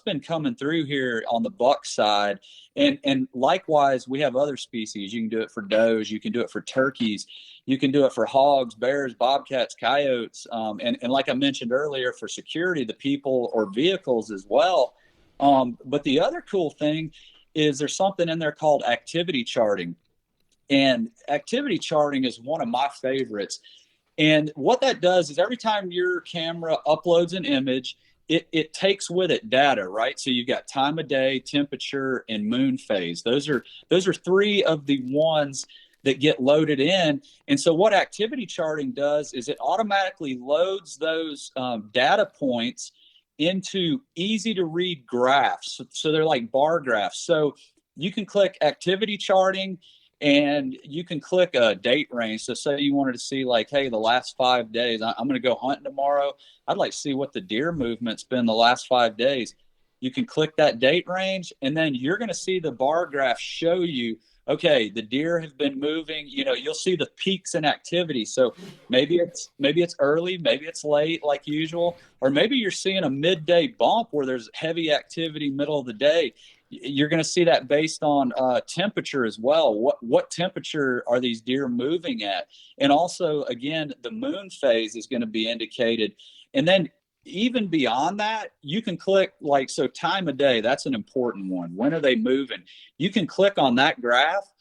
been coming through here on the buck side. And likewise, we have other species. You can do it for does, you can do it for turkeys, you can do it for hogs, bears, bobcats, coyotes, and like I mentioned earlier, for security, the people or vehicles as well. But the other cool thing is there's something in there called activity charting. And activity charting is one of my favorites. And what that does is every time your camera uploads an image, it takes with it data, right? So you've got time of day, temperature, and moon phase. Those are three of the ones that get loaded in. And so what activity charting does is it automatically loads those data points into easy to read graphs. So they're like bar graphs. So you can click activity charting and you can click a date range. So say you wanted to see like, hey, the last 5 days, I'm going to go hunting tomorrow. I'd like to see what the deer movement's been the last 5 days. You can click that date range, and then you're going to see the bar graph show you, okay, the deer have been moving. You'll see the peaks in activity. So maybe it's early, maybe it's late like usual, or maybe you're seeing a midday bump where there's heavy activity middle of the day. You're going to see that based on temperature as well. What temperature are these deer moving at? And also, again, the moon phase is going to be indicated. And then even beyond that, you can click so time of day, that's an important one. When are they moving? You can click on that graph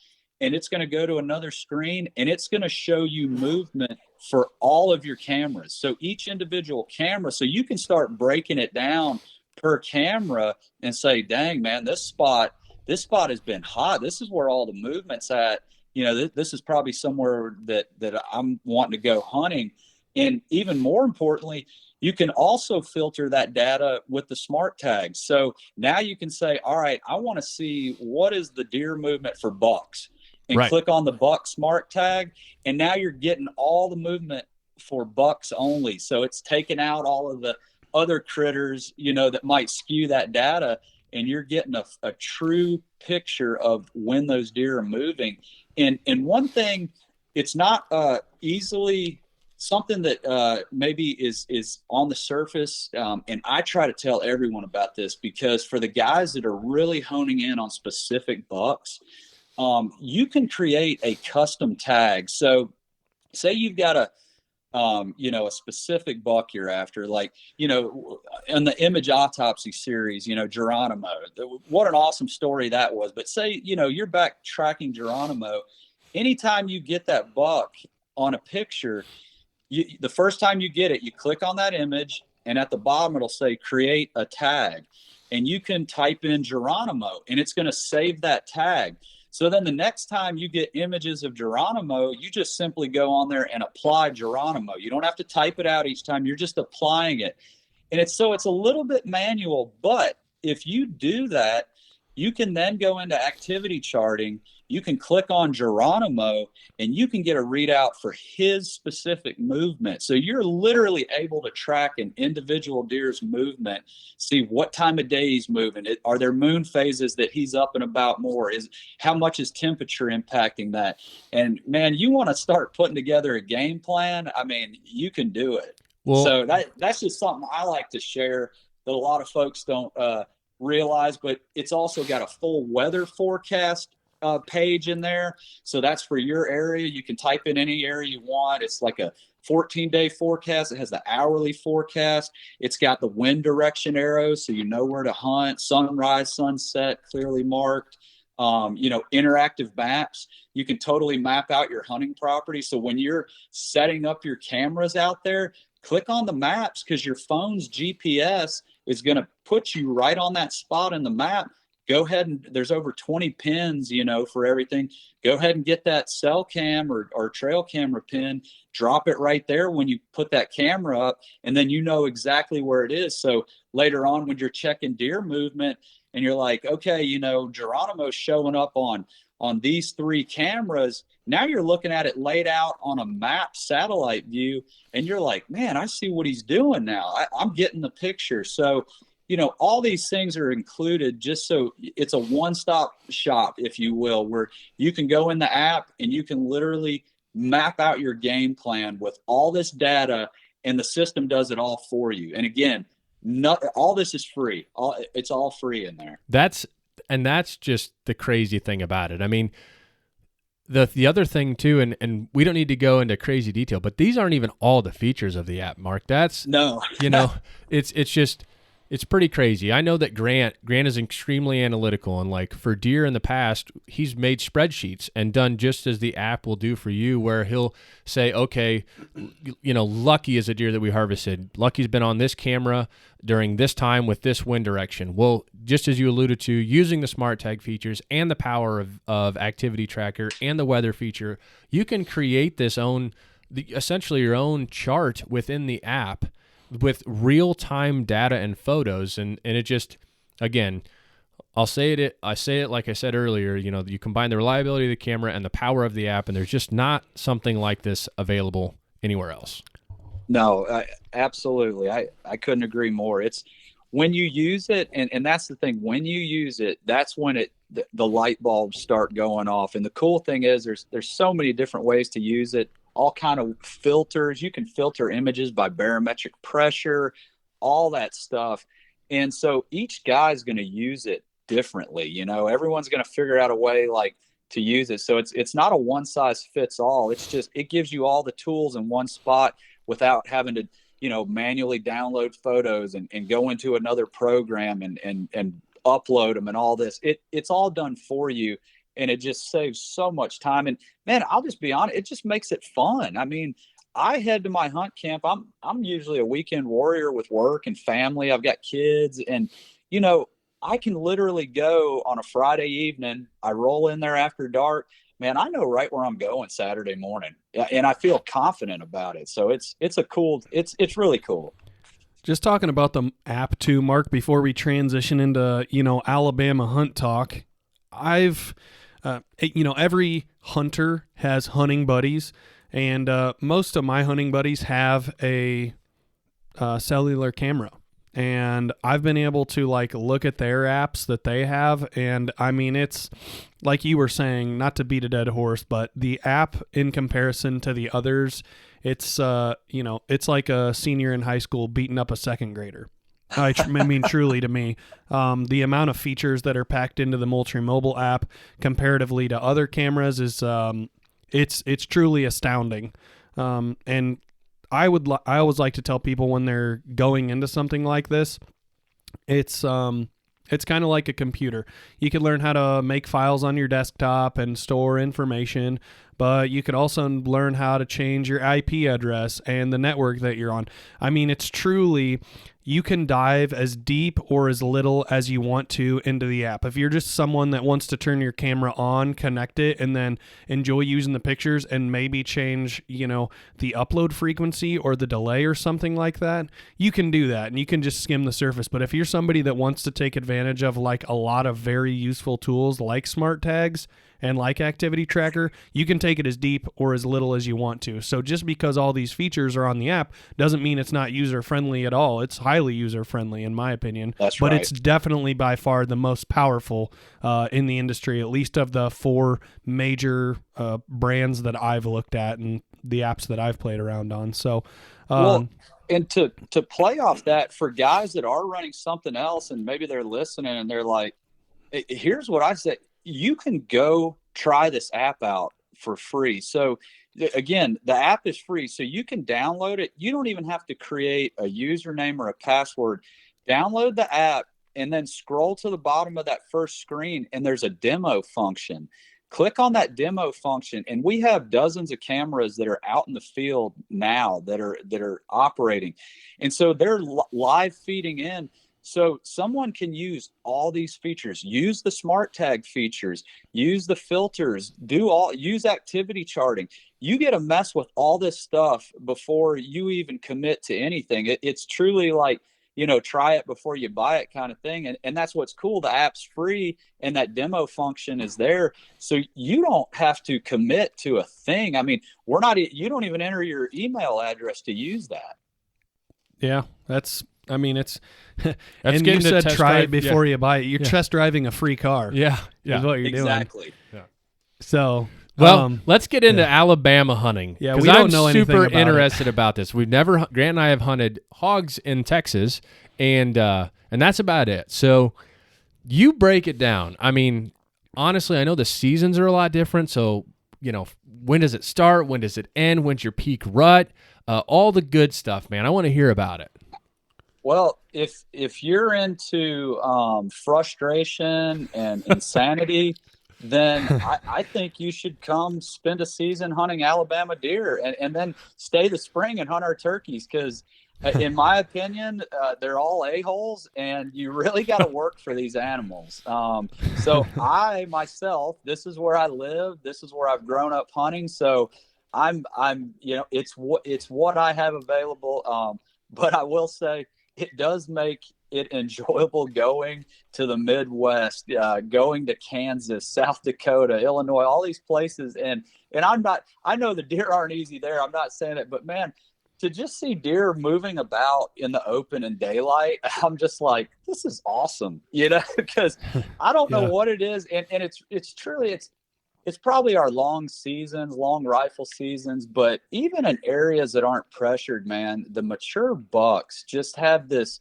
and it's going to go to another screen and it's going to show you movement for all of your cameras. So each individual camera, so you can start breaking it down per camera and say, dang, man, this spot has been hot. This is where all the movement's at. This is probably somewhere that I'm wanting to go hunting. And even more importantly, you can also filter that data with the smart tags. So now you can say, all right, I want to see what is the deer movement for bucks, and right. Click on the buck smart tag. And now you're getting all the movement for bucks only. So it's taking out all of the other critters, that might skew that data, and you're getting a true picture of when those deer are moving. And one thing, it's not easily something that maybe is on the surface. And I try to tell everyone about this, because for the guys that are really honing in on specific bucks, you can create a custom tag. So say you've got a specific buck you're after, like, in the image autopsy series, Geronimo, what an awesome story that was. But say, you're back tracking Geronimo, anytime you get that buck on a picture, the first time you get it, you click on that image, and at the bottom, it'll say create a tag, and you can type in Geronimo and it's going to save that tag. So then the next time you get images of Geronimo, you just simply go on there and apply Geronimo. You don't have to type it out each time. You're just applying it. And it's a little bit manual, but if you do that, you can then go into activity charting. You can click on Geronimo and you can get a readout for his specific movement. So you're literally able to track an individual deer's movement, see what time of day he's moving. Are there moon phases that he's up and about more? How much is temperature impacting that? And man, you want to start putting together a game plan. I mean, you can do it. Well, So that's just something I like to share that a lot of folks don't realize, but it's also got a full weather forecast page in there. So that's for your area. You can type in any area you want. It's like a 14-day forecast. It has the hourly forecast. It's got the wind direction arrows, so you know where to hunt. Sunrise, sunset, clearly marked. Interactive maps. You can totally map out your hunting property. So when you're setting up your cameras out there, click on the maps, because your phone's GPS is going to put you right on that spot in the map. Go ahead and there's over 20 pins, for everything. Go ahead and get that cell cam or trail camera pin, drop it right there when you put that camera up, and then you know exactly where it is. So later on, when you're checking deer movement and you're like, okay, Geronimo's showing up on these 3 cameras. Now you're looking at it laid out on a map satellite view, and you're like, man, I see what he's doing now. I'm getting the picture. So, all these things are included just so it's a one-stop shop, if you will, where you can go in the app and you can literally map out your game plan with all this data, and the system does it all for you. And again, all this is free. It's all free in there. That's just the crazy thing about it. I mean, the other thing too, and we don't need to go into crazy detail, but these aren't even all the features of the app, Mark. No. It's pretty crazy. I know that Grant is extremely analytical, and like for deer in the past, he's made spreadsheets and done just as the app will do for you, where he'll say, okay, Lucky is a deer that we harvested. Lucky's been on this camera during this time with this wind direction. Well, just as you alluded to, using the smart tag features and the power of activity tracker and the weather feature, you can create essentially your own chart within the app with real-time data and photos, and it just, again, I say it like I said earlier, you combine the reliability of the camera and the power of the app, and there's just not something like this available anywhere else. No, absolutely. I couldn't agree more. It's when you use it, and that's the thing, when you use it, that's when the light bulbs start going off. And the cool thing is there's so many different ways to use it. All kind of filters. You can filter images by barometric pressure, all that stuff. And so each guy's going to use it differently. Everyone's going to figure out a way to use it. So it's not a one size fits all. It's just, it gives you all the tools in one spot without having to, manually download photos and go into another program and upload them and all this. It's all done for you. And it just saves so much time. And man, I'll just be honest, it just makes it fun. I mean, I head to my hunt camp. I'm usually a weekend warrior with work and family. I've got kids, and I can literally go on a Friday evening. I roll in there after dark. Man, I know right where I'm going Saturday morning, and I feel confident about it. So it's really cool. Just talking about the app too, Mark, before we transition into, Alabama hunt talk, every hunter has hunting buddies, and most of my hunting buddies have a cellular camera, and I've been able to look at their apps that they have, and I mean, it's like you were saying, not to beat a dead horse, but the app in comparison to the others, it's it's like a senior in high school beating up a second grader. I mean, truly, to me, the amount of features that are packed into the Moultrie Mobile app comparatively to other cameras is it's truly astounding. And I always like to tell people when they're going into something like this, it's kind of like a computer. You can learn how to make files on your desktop and store information, but you could also learn how to change your IP address and the network that you're on. I mean, it's truly, you can dive as deep or as little as you want to into the app. If you're just someone that wants to turn your camera on, connect it, and then enjoy using the pictures and maybe change, the upload frequency or the delay or something like that, you can do that and you can just skim the surface. But if you're somebody that wants to take advantage of like a lot of very useful tools like smart tags and like activity tracker, you can take it as deep or as little as you want to. So just because all these features are on the app doesn't mean it's not user friendly at all. It's highly user friendly in my opinion. That's but right. It's definitely by far the most powerful in the industry, at least of the 4 major brands that I've looked at and the apps that I've played around on. So well, and to play off that, for guys that are running something else and maybe they're listening and they're like, here's what I say. You can go try this app out for free. So again, the app is free, so you can download it. You don't even have to create a username or a password. Download the app and then scroll to the bottom of that first screen and there's a demo function. Click on that demo function, and we have dozens of cameras that are out in the field now that are operating. And so they're live feeding in. So someone can use all these features, use the smart tag features, use the filters, use activity charting. You get to mess with all this stuff before you even commit to anything. It's truly like, try it before you buy it kind of thing. And that's what's cool. The app's free and that demo function is there. So you don't have to commit to a thing. I mean, you don't even enter your email address to use that. Yeah, it's and getting you said test try drive, it before you buy it. You're test driving a free car. Yeah. Is what you're doing. Exactly. Yeah. So, well, let's get into Alabama hunting. Yeah, we don't know anything super about interested about this. Grant and I have hunted hogs in Texas, and that's about it. So you break it down. I mean, honestly, I know the seasons are a lot different. So, when does it start? When does it end? When's your peak rut? All the good stuff, man. I want to hear about it. Well, if you're into frustration and insanity, then I think you should come spend a season hunting Alabama deer and then stay the spring and hunt our turkeys, because in my opinion, they're all a-holes and you really got to work for these animals. So I myself, this is where I live. This is where I've grown up hunting. So I'm it's what I have available. But I will say, it does make it enjoyable going to the Midwest, going to Kansas, South Dakota, Illinois, all these places. And I know the deer aren't easy there. I'm not saying it, but man, to just see deer moving about in the open in daylight, I'm just like, this is awesome, because I don't know what it is. And it's truly, it's probably our long rifle seasons, but even in areas that aren't pressured, man, the mature bucks just have this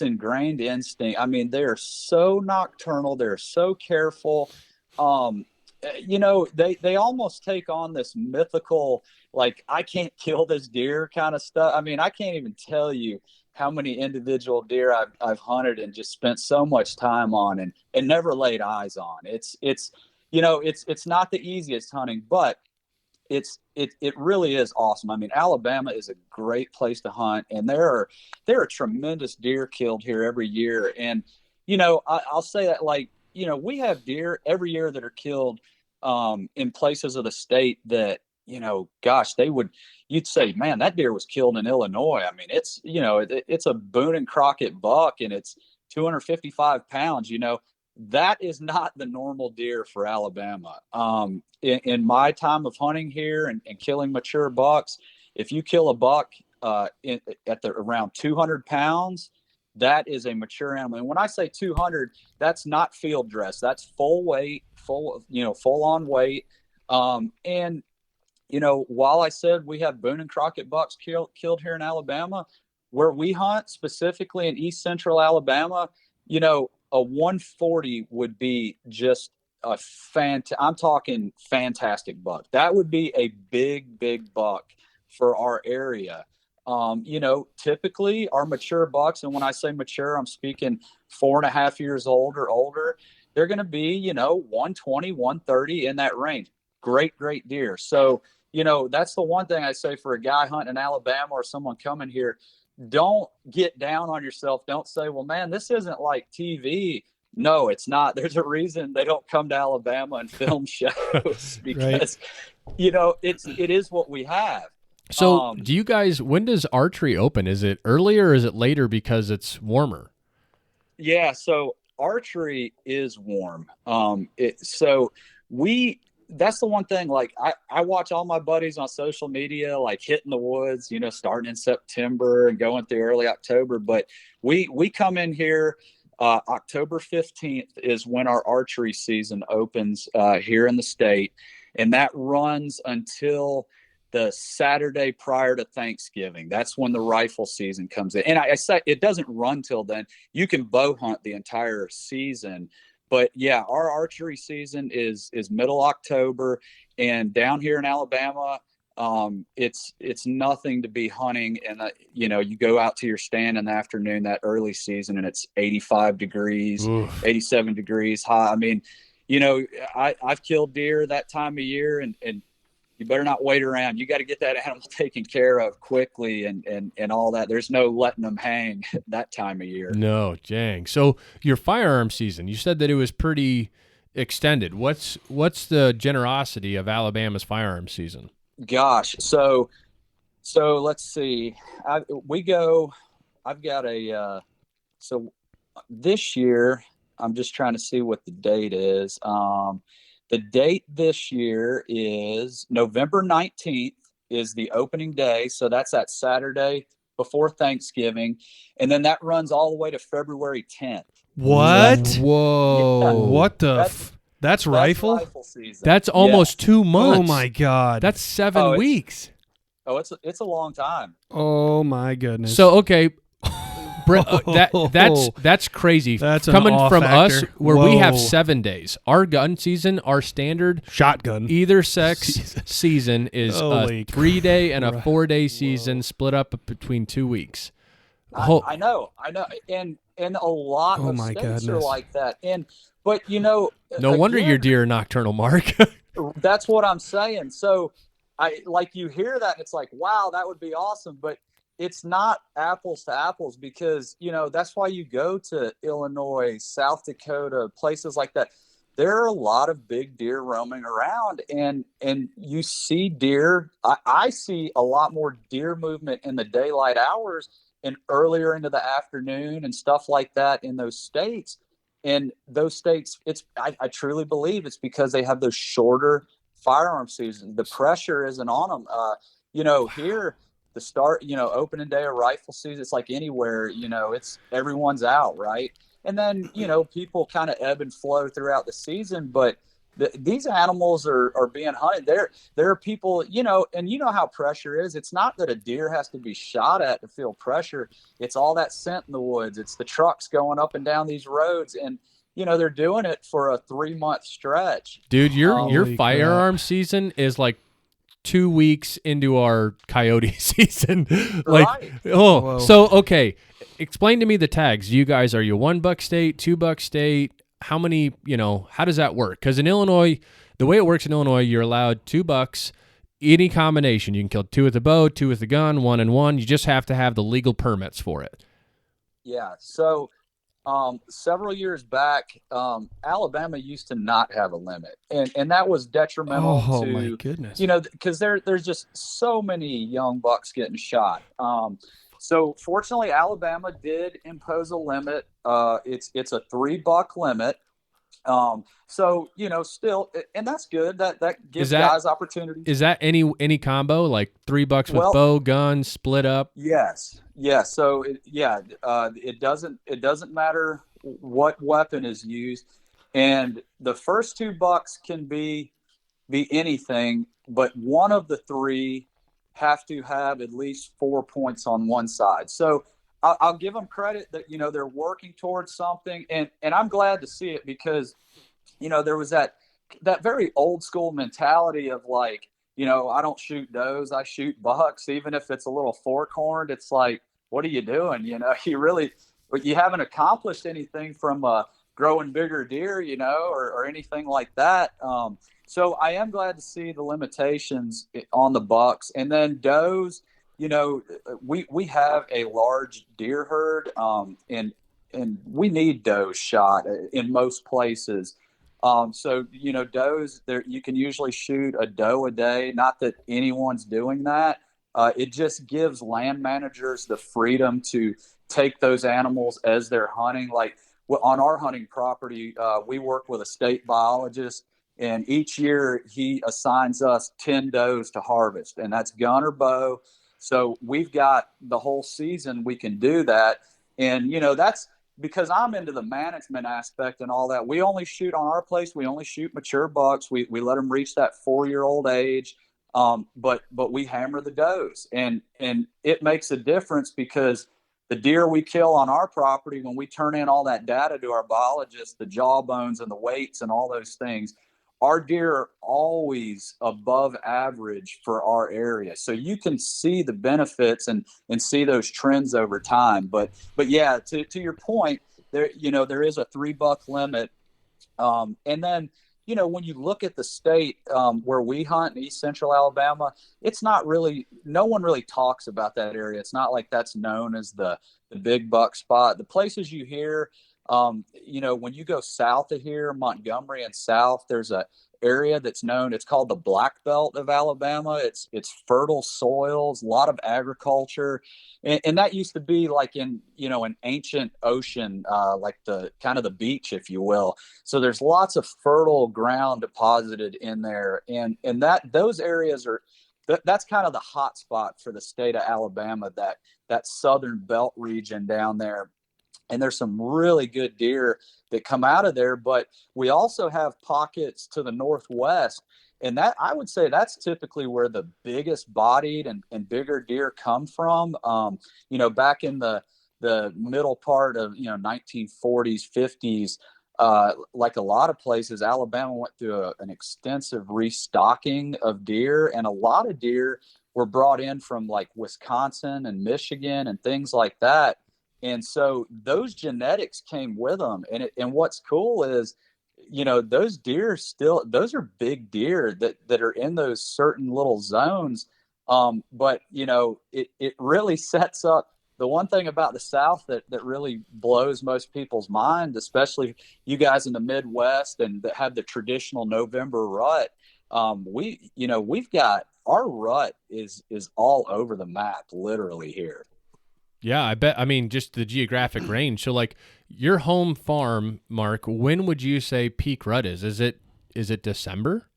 ingrained instinct. I mean, they're so nocturnal. They're so careful. They almost take on this mythical, like, I can't kill this deer kind of stuff. I mean, I can't even tell you how many individual deer I've hunted and just spent so much time on and never laid eyes on. It's not the easiest hunting, but it really is awesome. I mean, Alabama is a great place to hunt, and there are tremendous deer killed here every year. And I'll say that, like, we have deer every year that are killed in places of the state that, gosh, you'd say, man, that deer was killed in Illinois. I mean, it's a Boone and Crockett buck and it's 255 pounds. That is not the normal deer for Alabama. In my time of hunting here and killing mature bucks, if you kill a buck around 200 pounds, that is a mature animal. And when I say 200, that's not field dress. That's full weight, full on weight. And while I said we have Boone and Crockett bucks killed here in Alabama, where we hunt specifically in East Central Alabama, a 140 would be just I'm talking fantastic buck. That would be a big buck for our area. Typically our mature bucks, and when I say mature, I'm speaking 4.5 years old or older, they're going to be, 120, 130 in that range. great deer. So, that's the one thing I say for a guy hunting in Alabama or someone coming here. Don't get down on yourself. Don't say, well, man, this isn't like TV. No, it's not. There's a reason they don't come to Alabama and film shows because, it is what we have. So do you guys, when does archery open? Is it earlier or is it later because it's warmer? Yeah. So archery is warm. That's the one thing, like I watch all my buddies on social media, like hitting the woods, starting in September and going through early October. But we come in here, October 15th is when our archery season opens here in the state. And that runs until the Saturday prior to Thanksgiving. That's when the rifle season comes in. And I say it doesn't run till then. You can bow hunt the entire season. But yeah, our archery season is middle October, and down here in Alabama, it's nothing to be hunting. And you go out to your stand in the afternoon that early season, and it's 85 degrees, 87 degrees hot. I mean, I've killed deer that time of year, and you better not wait around. You got to get that animal taken care of quickly and all that. There's no letting them hang that time of year. No, dang. So your firearm season, you said that it was pretty extended. What's the generosity of Alabama's firearm season? Gosh. So let's see. So this year, I'm just trying to see what the date is. The date this year is November 19th is the opening day. So that's that Saturday before Thanksgiving. And then that runs all the way to February 10th. What? Whoa. Yeah. What the that's rifle? That's rifle season. That's almost 2 months. Oh my God. That's 7 weeks. It's a long time. Oh my goodness. So, okay. That's crazy. That's coming from factor. us where we have Whoa. 7 days. Our gun season, our standard shotgun either sex season is Holy a 3-day and a 4-day season split up between 2 weeks. I know, and a lot of states are like that. But no wonder your deer are nocturnal, Mark. That's what I'm saying. So you hear that, and it's like, wow, that would be awesome, but it's not apples to apples because, that's why you go to Illinois, South Dakota, places like that. There are a lot of big deer roaming around, and you see deer. I see a lot more deer movement in the daylight hours and earlier into the afternoon and stuff like that in those states. And those states, I truly believe it's because they have those shorter firearm seasons. The pressure isn't on them. Here, the start, opening day of rifle season, it's like anywhere, it's everyone's out, right? And then, people kind of ebb and flow throughout the season, but these animals are being hunted. There are people, and how pressure is. It's not that a deer has to be shot at to feel pressure. It's all that scent in the woods. It's the trucks going up and down these roads, and they're doing it for a 3-month stretch. Dude, your firearm season is like 2 weeks into our coyote season. Right. Whoa. So okay, explain to me the tags. You guys, are you $1 state, $2 state? How many, how does that work? Because in Illinois, the way it works in Illinois, you're allowed $2, any combination. You can kill 2 with a bow, 2 with a gun, 1 and 1. You just have to have the legal permits for it. Yeah. So several years back, Alabama used to not have a limit, and that was detrimental to, my goodness. because there's just so many young bucks getting shot. So fortunately, Alabama did impose a limit. It's a $3 limit. So still, and that's good. That gives guys opportunities. Is that any combo, like $3 with bow, gun, split up? Yes. So it doesn't matter what weapon is used, and the first $2 can be anything, but one of the 3 have to have at least 4 points on one side. So I'll give them credit that, they're working towards something, and I'm glad to see it because, there was that very old school mentality of like, I don't shoot does, I shoot bucks, even if it's a little fork-horned. It's like, what are you doing? You haven't accomplished anything from growing bigger deer, or anything like that. So I am glad to see the limitations on the bucks, and then does. We have a large deer herd, and we need does shot in most places. So does there you can usually shoot a doe a day. Not that anyone's doing that. It just gives land managers the freedom to take those animals as they're hunting. Like on our hunting property, we work with a state biologist, and each year he assigns us 10 does to harvest, and that's gun or bow. So we've got the whole season we can do that. And, that's because I'm into the management aspect and all that. We only shoot on our place. We only shoot mature bucks. We let them reach that 4-year-old age. But we hammer the does, and it makes a difference because the deer we kill on our property, when we turn in all that data to our biologists, the jaw bones and the weights and all those things, our deer are always above average for our area. So you can see the benefits and see those trends over time. But yeah, to your point, there is a 3-buck limit. And then, when you look at the state where we hunt in East Central Alabama, it's not really, no one really talks about that area. It's not like that's known as the big buck spot. The places you hear, when you go south of here, Montgomery and south, there's a area that's known, it's called the Black Belt of Alabama. It's fertile soils, a lot of agriculture. And that used to be like in, an ancient ocean, like the kind of the beach, if you will. So there's lots of fertile ground deposited in there. And those areas are, that's kind of the hot spot for the state of Alabama, that southern belt region down there. And there's some really good deer that come out of there, but we also have pockets to the northwest. And that, I would say, that's typically where the biggest bodied and bigger deer come from. Back in the middle part of, 1940s, 50s, like a lot of places, Alabama went through an extensive restocking of deer, and a lot of deer were brought in from like Wisconsin and Michigan and things like that. And so those genetics came with them. And what's cool is, those deer those are big deer that are in those certain little zones. But it really sets up the one thing about the South that really blows most people's mind, especially you guys in the Midwest and that have the traditional November rut. We've got, our rut is all over the map, literally here. Yeah, I bet. I mean, just the geographic range. So, like your home farm, Mark, when would you say peak rut is? Is it December?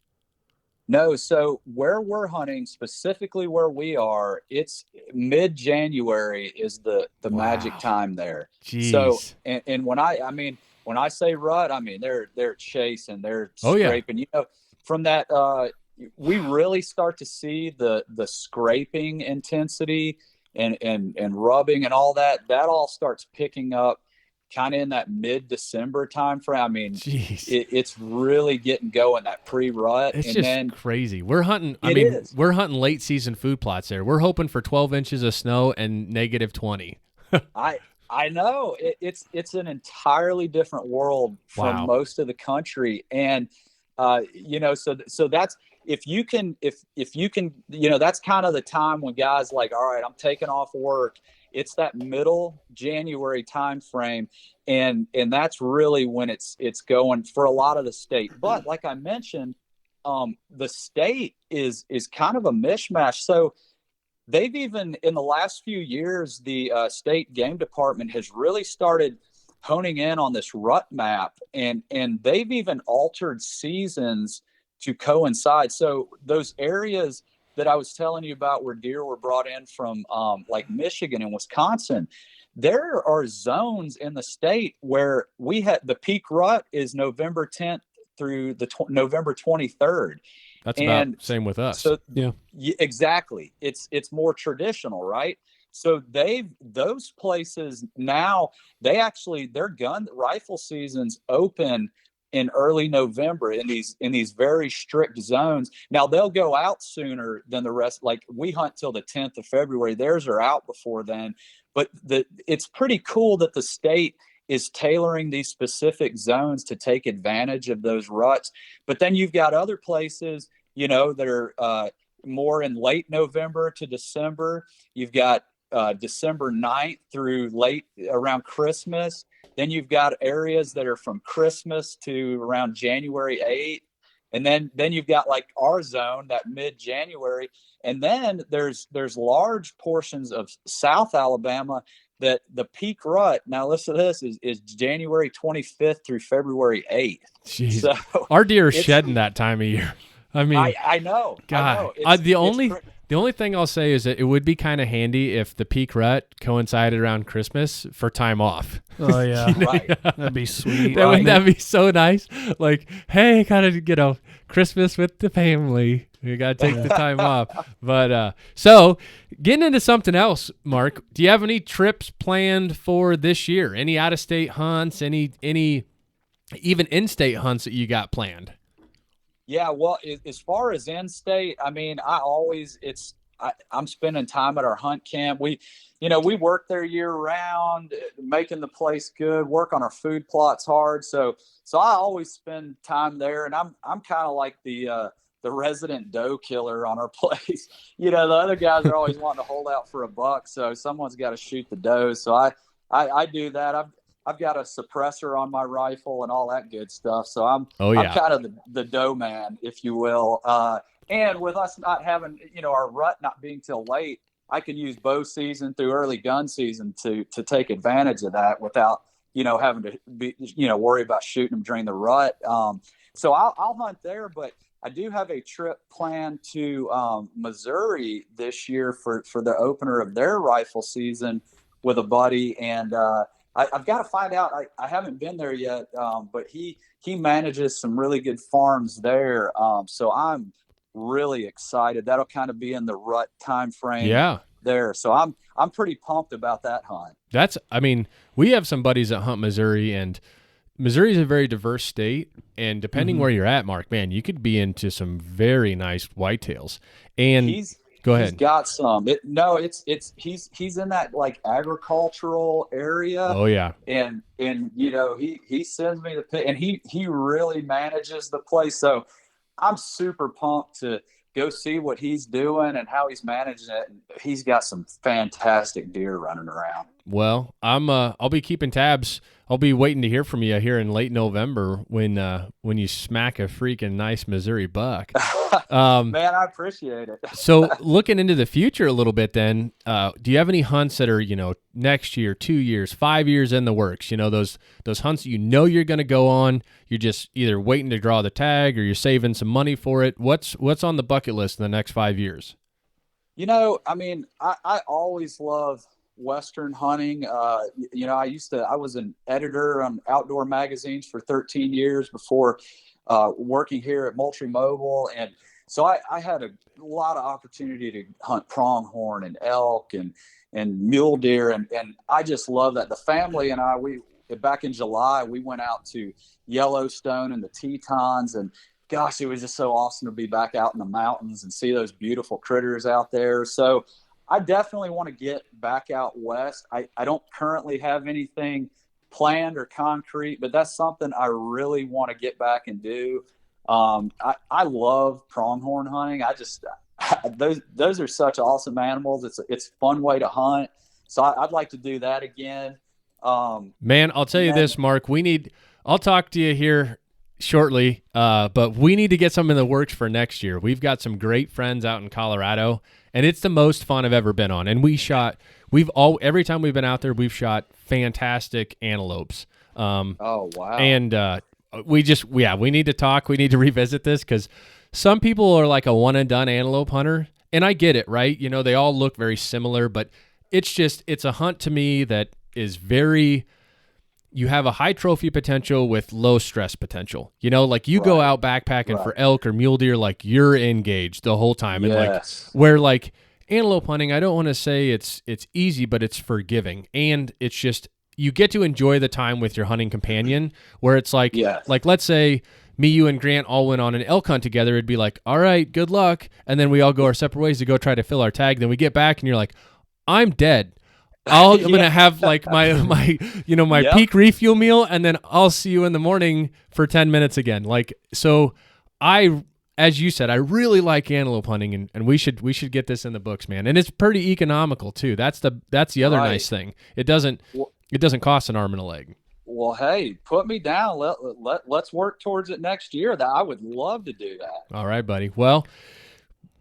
No, so where we're hunting, specifically where we are, it's mid-January is the Wow. magic time there. Jeez. So, and when I say rut, I mean they're chasing, they're scraping. Yeah. From that, we really start to see the scraping intensity and rubbing and all that all starts picking up kind of in that mid-December time frame. I mean, it's really getting going, that pre-rut. It's and just then crazy. We're hunting. We're hunting late season food plots there. We're hoping for 12 inches of snow and -20. I know it's an entirely different world from most of the country. And, so that's, if you can, that's kind of the time when guys like, all right, I'm taking off work. It's that middle January time frame, and that's really when it's going for a lot of the state. But like I mentioned, the state is kind of a mishmash. So they've even, in the last few years, the state game department has really started honing in on this rut map, and they've even altered seasons to coincide. So those areas that I was telling you about where deer were brought in from like Michigan and Wisconsin, there are zones in the state where we had the peak rut is November 10th through the November 23rd. That's about same with us. So yeah, exactly. It's more traditional, right? So those places now, their gun rifle seasons open in early November in these very strict zones. Now they'll go out sooner than the rest. Like we hunt till the 10th of February. Theirs are out before then. But it's pretty cool that the state is tailoring these specific zones to take advantage of those ruts. But then you've got other places, that are more in late November to December. You've got December 9th through late around Christmas. Then you've got areas that are from Christmas to around January 8th. And then you've got like our zone, that mid-January. And then there's large portions of South Alabama that the peak rut, now listen to this, is January 25th through February 8th. Jeez. So our deer are shedding that time of year. I mean, I know. God, the only thing I'll say is that it would be kind of handy if the peak rut coincided around Christmas for time off. Oh yeah, right. That'd be sweet. That'd be so nice. Like, hey, kind of Christmas with the family. You gotta take the time off. But so getting into something else, Mark. Do you have any trips planned for this year? Any out of state hunts? Any even in state hunts that you got planned? Yeah, well, as far as in-state, I mean, I'm spending time at our hunt camp. We work there year round, making the place good, work on our food plots hard. So I always spend time there, and I'm kind of like the resident doe killer on our place. The other guys are always wanting to hold out for a buck, so someone's got to shoot the doe. So I do that. I've got a suppressor on my rifle and all that good stuff. So I'm kind of the doe man, if you will. And with us not having, our rut not being till late, I can use bow season through early gun season to take advantage of that without, having to be, worry about shooting them during the rut. So I'll hunt there, but I do have a trip planned to Missouri this year for the opener of their rifle season with a buddy. And I've got to find out. I haven't been there yet, but he manages some really good farms there. So I'm really excited. That'll kind of be in the rut time frame. Yeah. There. So I'm pretty pumped about that hunt. We have some buddies that hunt Missouri, and Missouri is a very diverse state. And depending where you're at, Mark, man, you could be into some very nice whitetails. And go ahead. He's got some. He's in that like agricultural area. Oh yeah. And he sends me the pic, and he really manages the place. So I'm super pumped to go see what he's doing and how he's managing it. And he's got some fantastic deer running around. Well, I'll be keeping tabs. I'll be waiting to hear from you here in late November when you smack a freaking nice Missouri buck. Man, I appreciate it. So looking into the future a little bit then, do you have any hunts that are, next year, 2 years, 5 years in the works? Those hunts you're going to go on, you're just either waiting to draw the tag or you're saving some money for it. What's on the bucket list in the next 5 years? I always love Western hunting. I was an editor on outdoor magazines for 13 years before working here at Moultrie Mobile. And so I had a lot of opportunity to hunt pronghorn and elk and mule deer. And I just love that. The family and we back in July, we went out to Yellowstone and the Tetons, and gosh, it was just so awesome to be back out in the mountains and see those beautiful critters out there. So I definitely want to get back out west. I don't currently have anything planned or concrete, but that's something I really want to get back and do. I love pronghorn hunting. Those are such awesome animals. It's a fun way to hunt. So I'd like to do that again. Man, I'll tell you this, Mark, I'll talk to you here shortly, but we need to get some in the works for next year. We've got some great friends out in Colorado, and it's the most fun I've ever been on. And every time we've been out there, we've shot fantastic antelopes. Oh, wow. And we need to talk. We need to revisit this because some people are like a one and done antelope hunter, and I get it, right? They all look very similar, but it's a hunt to me that is you have a high trophy potential with low stress potential. Go out backpacking for elk or mule deer, like you're engaged the whole time. Yes. And where antelope hunting, I don't want to say it's easy, but it's forgiving. And it's just, you get to enjoy the time with your hunting companion where it's like let's say me, you, and Grant all went on an elk hunt together. It'd be like, all right, good luck. And then we all go our separate ways to go try to fill our tag. Then we get back and you're like, I'm dead. I'm gonna have like my Yep. peak refuel meal, and then I'll see you in the morning for 10 minutes again. Like, so as you said, I really like antelope hunting, and we should get this in the books, man. And it's pretty economical too. That's the other Right. nice thing. It doesn't cost an arm and a leg. Well, hey, put me down. Let's work towards it next year. That I would love to do that. All right, buddy. Well,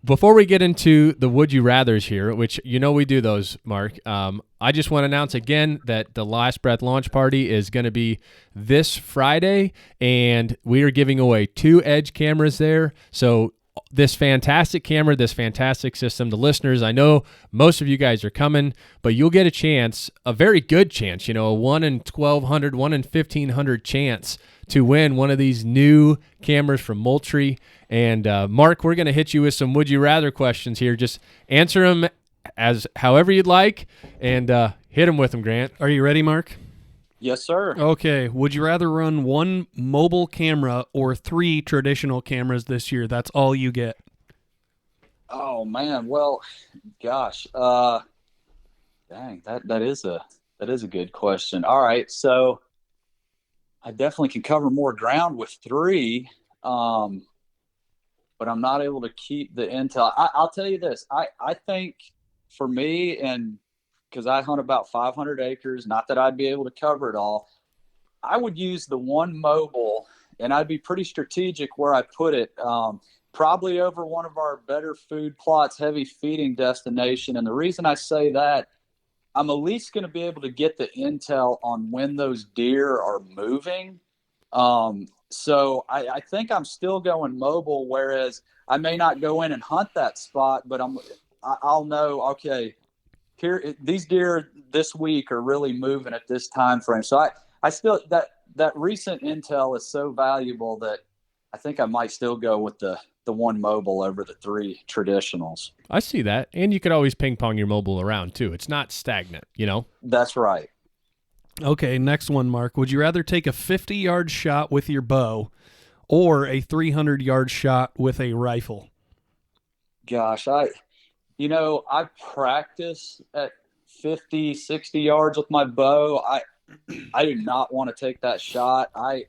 before we get into the Would You Rathers here, which we do those, Mark, I just want to announce again that the Last Breath launch party is going to be this Friday, and we are giving away 2 Edge cameras there. So this fantastic camera, this fantastic system, the listeners, I know most of you guys are coming, but you'll get a chance, a very good chance, a 1 in 1,200, 1 in 1,500 chance to win one of these new cameras from Moultrie. And Mark, we're going to hit you with some Would You Rather questions here. Just answer them as however you'd like, and hit them with them, Grant. Are you ready, Mark? Yes, sir. Okay. Would you rather run 1 mobile camera or 3 traditional cameras this year? That's all you get. Oh man. Well, gosh. Dang. That is a good question. All right. So I definitely can cover more ground with 3. But I'm not able to keep the intel. I'll tell you this. I think for me, and because I hunt about 500 acres, not that I'd be able to cover it all, I would use the 1 mobile, and I'd be pretty strategic where I put it. Probably over one of our better food plots, heavy feeding destination. And the reason I say that, I'm at least going to be able to get the intel on when those deer are moving. So I think I'm still going mobile, whereas I may not go in and hunt that spot, but I'll know, okay, here, these deer this week are really moving at this time frame. So I still, that recent intel is so valuable that I think I might still go with the 1 mobile over the 3 traditionals. I see that. And you could always ping pong your mobile around too. It's not stagnant, That's right. Okay, next one, Mark. Would you rather take a 50-yard shot with your bow or a 300-yard shot with a rifle? Gosh, I practice at 50, 60 yards with my bow. I do not want to take that shot. I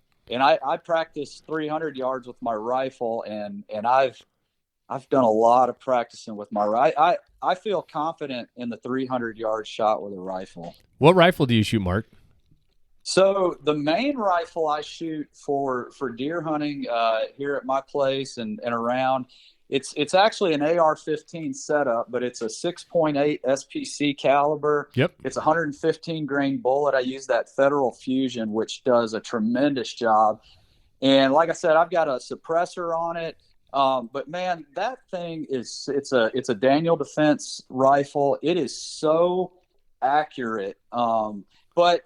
practice 300 yards with my rifle, and I've done a lot of practicing with my rifle. I feel confident in the 300-yard shot with a rifle. What rifle do you shoot, Mark? So the main rifle I shoot for deer hunting here at my place and around, it's actually an AR-15 setup, but it's a 6.8 SPC caliber. Yep. It's a 115 grain bullet. I use that Federal Fusion, which does a tremendous job. And like I said, I've got a suppressor on it. But man, that thing it's a Daniel Defense rifle. It is so accurate. But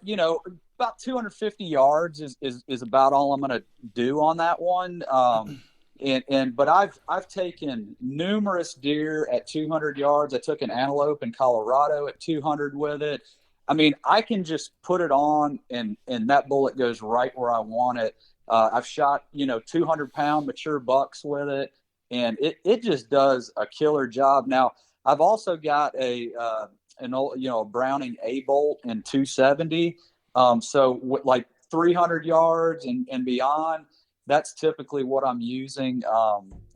about 250 yards is about all I'm going to do on that one. But I've taken numerous deer at 200 yards. I took an antelope in Colorado at 200 with it. I mean, I can just put it on and that bullet goes right where I want it. I've shot, 200-pound mature bucks with it, and it just does a killer job. Now, I've also got an old, a Browning A-bolt in 270. So like 300 yards and beyond, that's typically what I'm using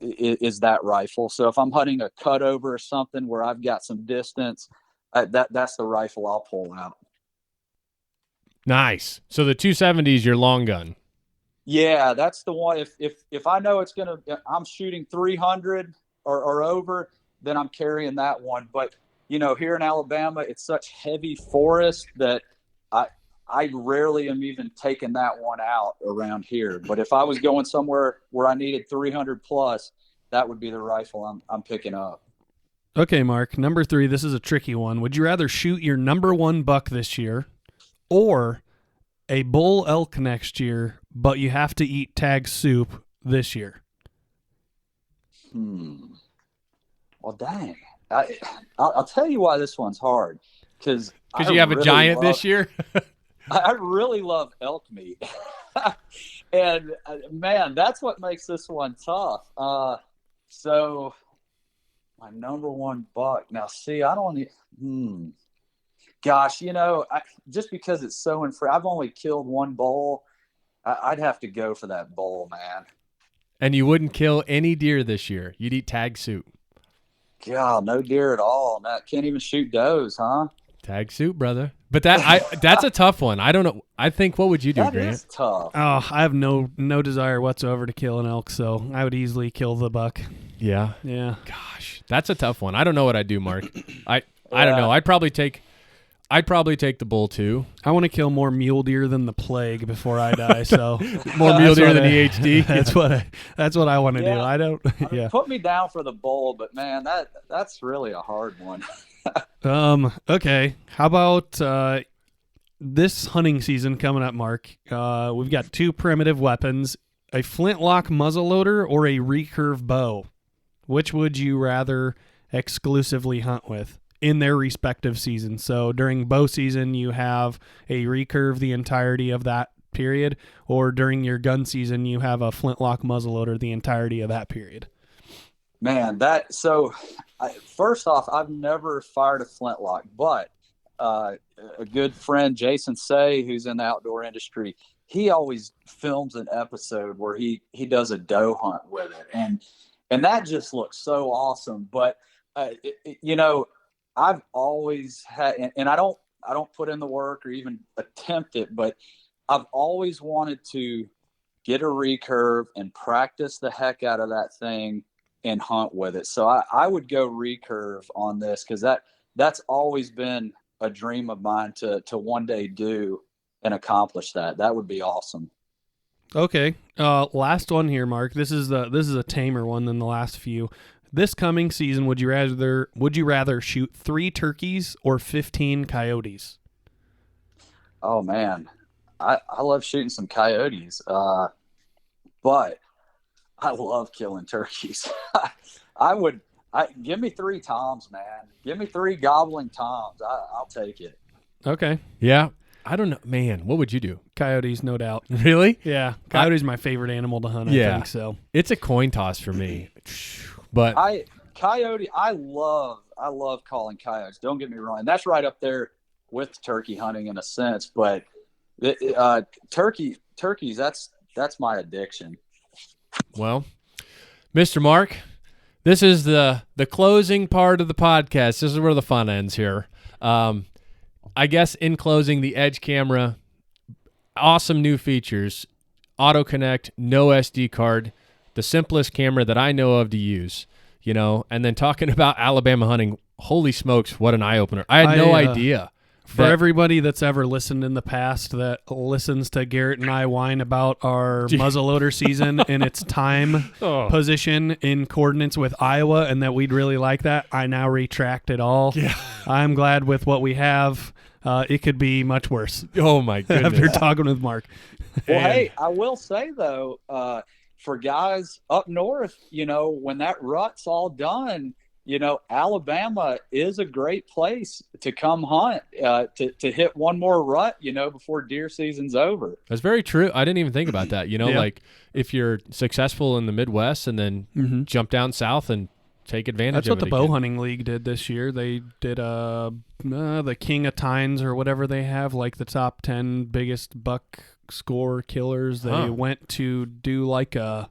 is that rifle. So if I'm hunting a cutover or something where I've got some distance, that's the rifle I'll pull out. Nice. So the 270 is your long gun. Yeah, that's the one. If I know I'm shooting 300 or over, then I'm carrying that one. But here in Alabama, it's such heavy forest that I rarely am even taking that one out around here. But if I was going somewhere where I needed 300 plus, that would be the rifle I'm picking up. Okay, Mark. Number 3, this is a tricky one. Would you rather shoot your number 1 buck this year or a bull elk next year, but you have to eat tag soup this year? Well, dang. I'll tell you why this one's hard. Because you have a giant this year? I really love elk meat. And, man, that's what makes this one tough. So my number 1 buck. Now, see, I don't Gosh, just because it's so I've only killed one bull. I'd have to go for that bull, man. And you wouldn't kill any deer this year. You'd eat tag soup. God, no deer at all. Can't even shoot does, huh? Tag soup, brother. But that's a tough one. I don't know. I think, what would you do, That Grant? is tough. Oh, I have no desire whatsoever to kill an elk, so I would easily kill the buck. Yeah. Yeah. Gosh, that's a tough one. I don't know what I'd do, Mark. I don't know. I'd probably take the bull too. I want to kill more mule deer than the plague before I die. So More mule deer than EHD. That's what I want to do. Yeah. I don't. Yeah. Put me down for the bull, but man, that's really a hard one. Okay. How about this hunting season coming up, Mark? We've got two primitive weapons: a flintlock muzzleloader or a recurve bow. Which would you rather exclusively hunt with in their respective seasons? So during bow season, you have a recurve the entirety of that period, or during your gun season, you have a flintlock muzzleloader the entirety of that period. Man, first off, I've never fired a flintlock, but a good friend, Jason Say, who's in the outdoor industry, he always films an episode where he does a doe hunt with it, and that just looks so awesome. But I've always had, and I don't put in the work or even attempt it, but I've always wanted to get a recurve and practice the heck out of that thing and hunt with it. So I would go recurve on this, because that's always been a dream of mine to one day do and accomplish that. That would be awesome. Okay. Last one here, Mark. This is a tamer one than the last few. This coming season, would you rather shoot 3 turkeys or 15 coyotes? Oh man, I love shooting some coyotes, but I love killing turkeys. Give me 3 toms, man. Give me 3 gobbling toms. I'll take it. Okay. Yeah. I don't know, man. What would you do? Coyotes, no doubt. Really? Yeah. Coyote's my favorite animal to hunt. Yeah. I think so. It's a coin toss for me. But I love calling coyotes. Don't get me wrong. That's right up there with turkey hunting in a sense. But turkeys, that's my addiction. Well, Mr. Mark, this is the closing part of the podcast. This is where the fun ends here. I guess in closing, the Edge camera, awesome new features, auto connect, no SD card, the simplest camera that I know of to use, and then talking about Alabama hunting, holy smokes, what an eye opener. I had no idea. For everybody that's ever listened in the past that listens to Garrett and I whine about our muzzleloader season and its time position in coordinates with Iowa, and that we'd really like that, I now retract it all. Yeah. I'm glad with what we have. It could be much worse. Oh, my goodness. After talking with Mark. Well, hey, I will say, though, for guys up north, when that rut's all done, Alabama is a great place to come hunt, to hit one more rut, before deer season's over. That's very true. I didn't even think about that. Like if you're successful in the Midwest and then jump down south and take advantage That's of it. That's what the Bow Hunting League did this year. They did the King of Tines or whatever they have, like the top 10 biggest buck score killers. They went to do like a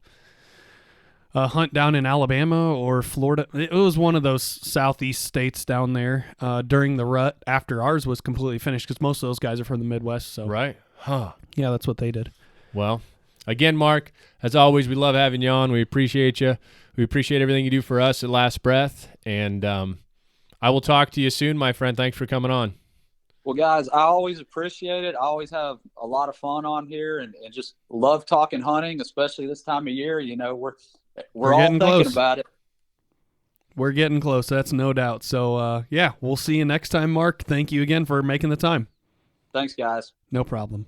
hunt down in Alabama or Florida. It was one of those southeast states down there during the rut after ours was completely finished, because most of those guys are from the Midwest. So right. Huh. Yeah, that's what they did. Well, again, Mark, as always, we love having you on. We appreciate you. We appreciate everything you do for us at Last Breath. And I will talk to you soon, my friend. Thanks for coming on. Well, guys, I always appreciate it. I always have a lot of fun on here and just love talking hunting, especially this time of year. We're all thinking close. about it. We're getting close. That's no doubt. So, yeah, we'll see you next time, Mark. Thank you again for making the time. Thanks, guys. No problem.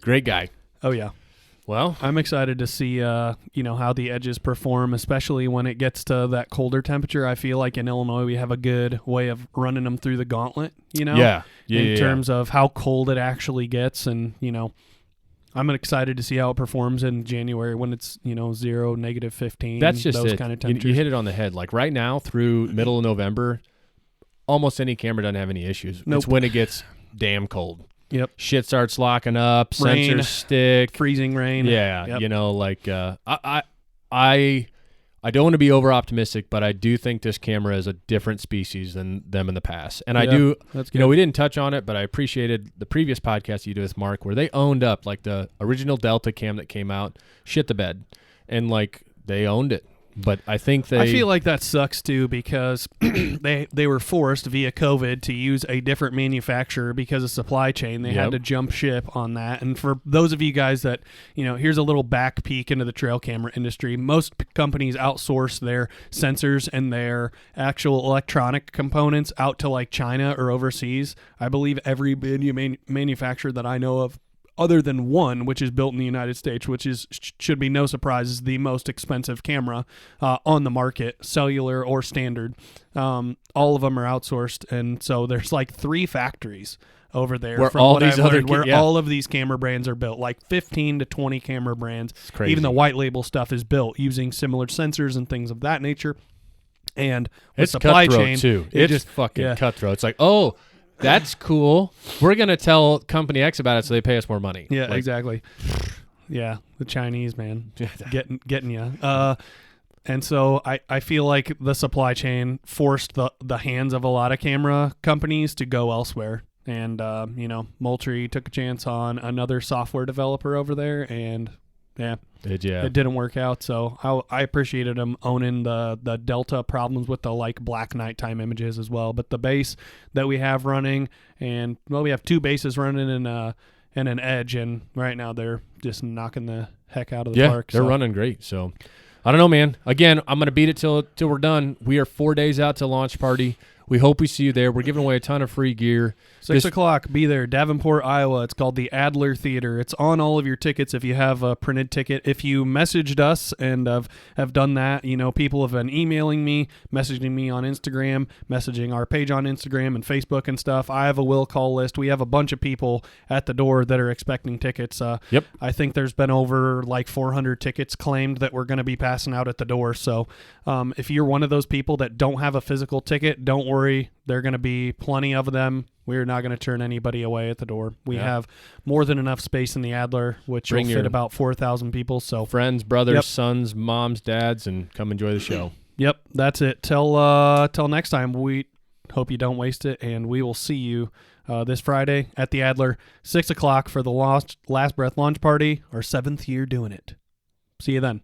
Great guy. Oh, yeah. Well, I'm excited to see, how the edges perform, especially when it gets to that colder temperature. I feel like in Illinois we have a good way of running them through the gauntlet, in terms of how cold it actually gets. And, I'm excited to see how it performs in January when it's, 0, -15. That's just those it. kind of temperatures. You hit it on the head. Like right now through middle of November, almost any camera doesn't have any issues. Nope. It's when it gets damn cold. Yep. Shit starts locking up, Rain, sensors stick. freezing rain. Yeah, Yep. you know, like I don't want to be over optimistic, but I do think this camera is a different species than them in the past. And I do, that's you know, we didn't touch on it, but I appreciated the previous podcast you did with Mark where they owned up, like the original Delta cam that came out, shit the bed, and like they owned it. But I think I feel like that sucks too because they were forced via COVID to use a different manufacturer because of supply chain. They had to jump ship on that. And for those of you guys that, you know, here's a little back peek into the trail camera industry. Most companies outsource their sensors and their actual electronic components out to like China or overseas. I believe every manufacturer that I know of, other than one, which is built in the United States, which is should be no surprise, is the most expensive camera on the market, cellular or standard. All of them are outsourced, and so there's like 3 factories over there where from all what these I've other learned, where all of these camera brands are built, like 15 to 20 camera brands. It's crazy. Even the white label stuff is built using similar sensors and things of that nature. And with it's supply cutthroat chain, too. It's just fucking cutthroat. It's like, oh, that's cool. We're going to tell Company X about it so they pay us more money. Yeah, like, exactly. Yeah, the Chinese, man, getting you. And so I feel like the supply chain forced the hands of a lot of camera companies to go elsewhere. And, you know, Moultrie took a chance on another software developer over there, and it didn't work out. So I appreciated them owning the Delta problems with the like black nighttime images as well. But the base that we have running, and well, we have 2 bases running and an Edge, and right now they're just knocking the heck out of the park. They're running great. So I don't know, man. Again, I'm gonna beat it till we're done. We are 4 days out to launch party. We hope we see you there. We're giving away a ton of free gear. 6 o'clock, be there, Davenport, Iowa. It's called the Adler Theater. It's on all of your tickets if you have a printed ticket. If you messaged us and have done that, you know, people have been emailing me, messaging me on Instagram, messaging our page on Instagram and Facebook and stuff. I have a will call list. We have a bunch of people at the door that are expecting tickets. I think there's been over like 400 tickets claimed that we're going to be passing out at the door. So if you're one of those people that don't have a physical ticket, don't worry. There are going to be plenty of them. We're not going to turn anybody away at the door. We have more than enough space in the Adler, which will fit about 4,000 people. So friends, brothers, sons, moms, dads, and come enjoy the show. Yep, that's it. Till next time, we hope you don't waste it, and we will see you this Friday at the Adler, 6 o'clock for the Last Breath launch party, our 7th year doing it. See you then.